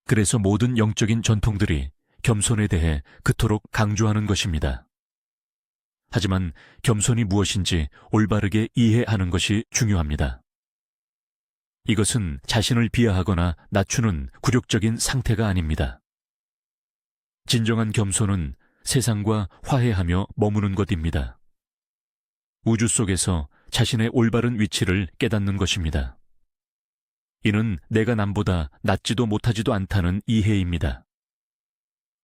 그래서 모든 영적인 전통들이 겸손에 대해 그토록 강조하는 것입니다. 하지만 겸손이 무엇인지 올바르게 이해하는 것이 중요합니다. 이것은 자신을 비하하거나 낮추는 굴욕적인 상태가 아닙니다. 진정한 겸손은 세상과 화해하며 머무는 것입니다. 우주 속에서 자신의 올바른 위치를 깨닫는 것입니다. 이는 내가 남보다 낫지도 못하지도 않다는 이해입니다.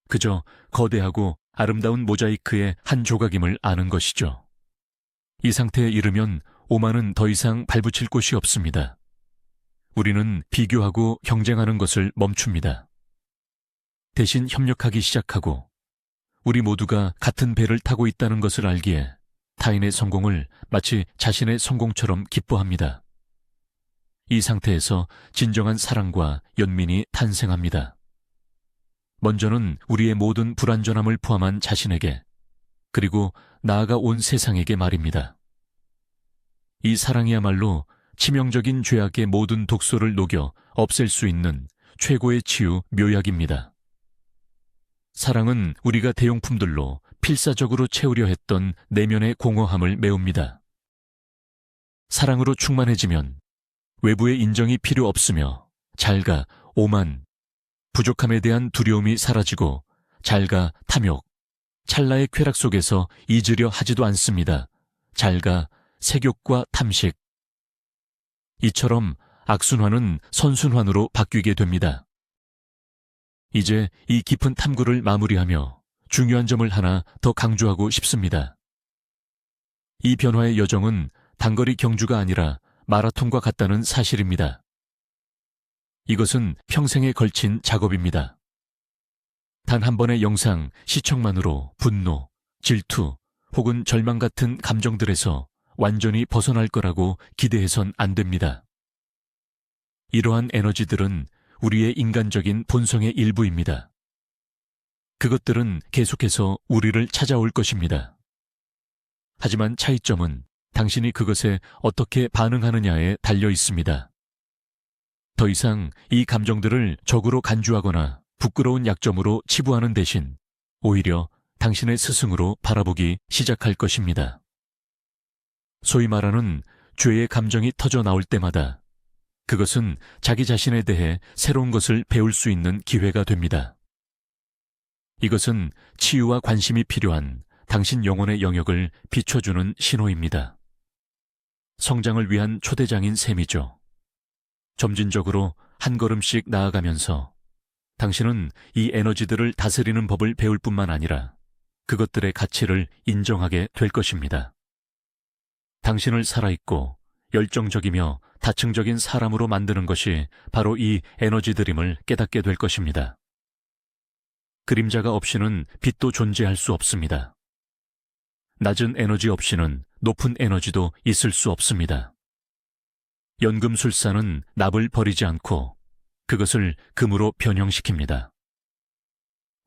그저 거대하고 아름다운 모자이크의 한 조각임을 아는 것이죠. 이 상태에 이르면 오만은 더 이상 발붙일 곳이 없습니다. 우리는 비교하고 경쟁하는 것을 멈춥니다. 대신 협력하기 시작하고 우리 모두가 같은 배를 타고 있다는 것을 알기에 타인의 성공을 마치 자신의 성공처럼 기뻐합니다. 이 상태에서 진정한 사랑과 연민이 탄생합니다. 먼저는 우리의 모든 불완전함을 포함한 자신에게, 그리고 나아가 온 세상에게 말입니다. 이 사랑이야말로 치명적인 죄악의 모든 독소를 녹여 없앨 수 있는 최고의 치유 묘약입니다. 사랑은 우리가 대용품들로 필사적으로 채우려 했던 내면의 공허함을 메웁니다. 사랑으로 충만해지면 외부의 인정이 필요 없으며 잘가, 오만, 부족함에 대한 두려움이 사라지고 잘가, 탐욕, 찰나의 쾌락 속에서 잊으려 하지도 않습니다. 잘가, 색욕과 탐식. 이처럼 악순환은 선순환으로 바뀌게 됩니다. 이제 이 깊은 탐구를 마무리하며 중요한 점을 하나 더 강조하고 싶습니다. 이 변화의 여정은 단거리 경주가 아니라 마라톤과 같다는 사실입니다. 이것은 평생에 걸친 작업입니다. 단 한 번의 영상 시청만으로 분노, 질투 혹은 절망 같은 감정들에서 완전히 벗어날 거라고 기대해선 안 됩니다. 이러한 에너지들은 우리의 인간적인 본성의 일부입니다. 그것들은 계속해서 우리를 찾아올 것입니다. 하지만 차이점은 당신이 그것에 어떻게 반응하느냐에 달려 있습니다. 더 이상 이 감정들을 적으로 간주하거나 부끄러운 약점으로 치부하는 대신 오히려 당신의 스승으로 바라보기 시작할 것입니다. 소위 말하는 죄의 감정이 터져 나올 때마다 그것은 자기 자신에 대해 새로운 것을 배울 수 있는 기회가 됩니다. 이것은 치유와 관심이 필요한 당신 영혼의 영역을 비춰주는 신호입니다. 성장을 위한 초대장인 셈이죠. 점진적으로 한 걸음씩 나아가면서 당신은 이 에너지들을 다스리는 법을 배울 뿐만 아니라 그것들의 가치를 인정하게 될 것입니다. 당신을 살아있고 열정적이며 다층적인 사람으로 만드는 것이 바로 이 에너지들임을 깨닫게 될 것입니다. 그림자가 없이는 빛도 존재할 수 없습니다. 낮은 에너지 없이는 높은 에너지도 있을 수 없습니다. 연금술사는 납을 버리지 않고 그것을 금으로 변형시킵니다.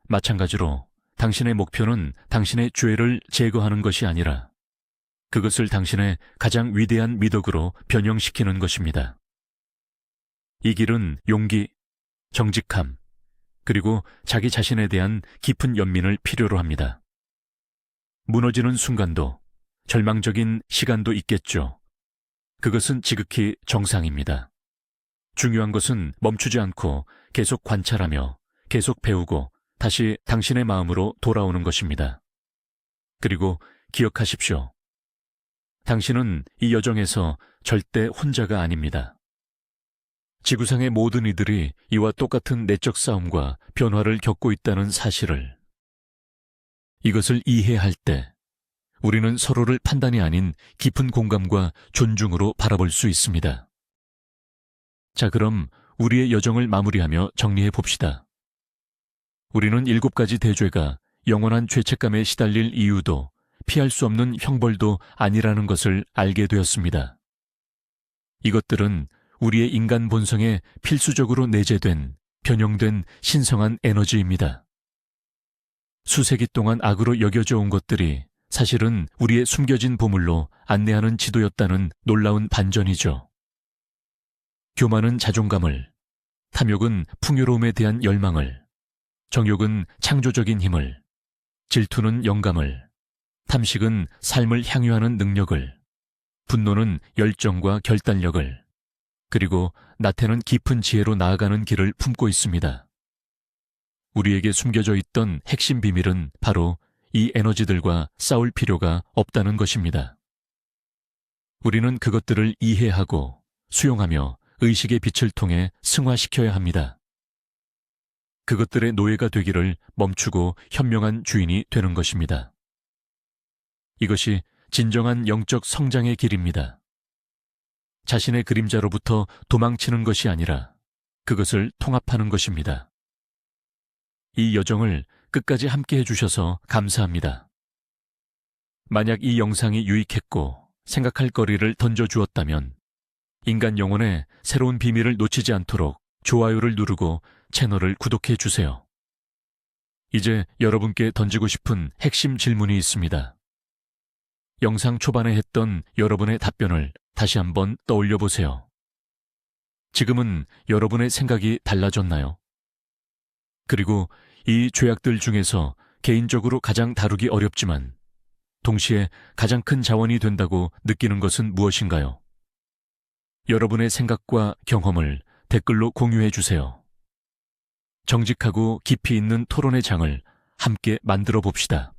마찬가지로 당신의 목표는 당신의 죄를 제거하는 것이 아니라 그것을 당신의 가장 위대한 미덕으로 변형시키는 것입니다. 이 길은 용기, 정직함, 그리고 자기 자신에 대한 깊은 연민을 필요로 합니다. 무너지는 순간도, 절망적인 시간도 있겠죠. 그것은 지극히 정상입니다. 중요한 것은 멈추지 않고 계속 관찰하며 계속 배우고 다시 당신의 마음으로 돌아오는 것입니다. 그리고 기억하십시오. 당신은 이 여정에서 절대 혼자가 아닙니다. 지구상의 모든 이들이 이와 똑같은 내적 싸움과 변화를 겪고 있다는 사실을, 이것을 이해할 때 우리는 서로를 판단이 아닌 깊은 공감과 존중으로 바라볼 수 있습니다. 자, 그럼 우리의 여정을 마무리하며 정리해 봅시다. 우리는 7가지 대죄가 영원한 죄책감에 시달릴 이유도 피할 수 없는 형벌도 아니라는 것을 알게 되었습니다. 이것들은 우리의 인간 본성에 필수적으로 내재된 변형된 신성한 에너지입니다. 수세기 동안 악으로 여겨져 온 것들이 사실은 우리의 숨겨진 보물로 안내하는 지도였다는 놀라운 반전이죠. 교만은 자존감을, 탐욕은 풍요로움에 대한 열망을, 정욕은 창조적인 힘을, 질투는 영감을, 탐식은 삶을 향유하는 능력을, 분노는 열정과 결단력을, 그리고 나태는 깊은 지혜로 나아가는 길을 품고 있습니다. 우리에게 숨겨져 있던 핵심 비밀은 바로 이 에너지들과 싸울 필요가 없다는 것입니다. 우리는 그것들을 이해하고 수용하며 의식의 빛을 통해 승화시켜야 합니다. 그것들의 노예가 되기를 멈추고 현명한 주인이 되는 것입니다. 이것이 진정한 영적 성장의 길입니다. 자신의 그림자로부터 도망치는 것이 아니라 그것을 통합하는 것입니다. 이 여정을 끝까지 함께 해주셔서 감사합니다. 만약 이 영상이 유익했고 생각할 거리를 던져주었다면 인간 영혼의 새로운 비밀을 놓치지 않도록 좋아요를 누르고 채널을 구독해 주세요. 이제 여러분께 던지고 싶은 핵심 질문이 있습니다. 영상 초반에 했던 여러분의 답변을 다시 한번 떠올려 보세요. 지금은 여러분의 생각이 달라졌나요? 그리고 이 죄악들 중에서 개인적으로 가장 다루기 어렵지만 동시에 가장 큰 자원이 된다고 느끼는 것은 무엇인가요? 여러분의 생각과 경험을 댓글로 공유해 주세요. 정직하고 깊이 있는 토론의 장을 함께 만들어 봅시다.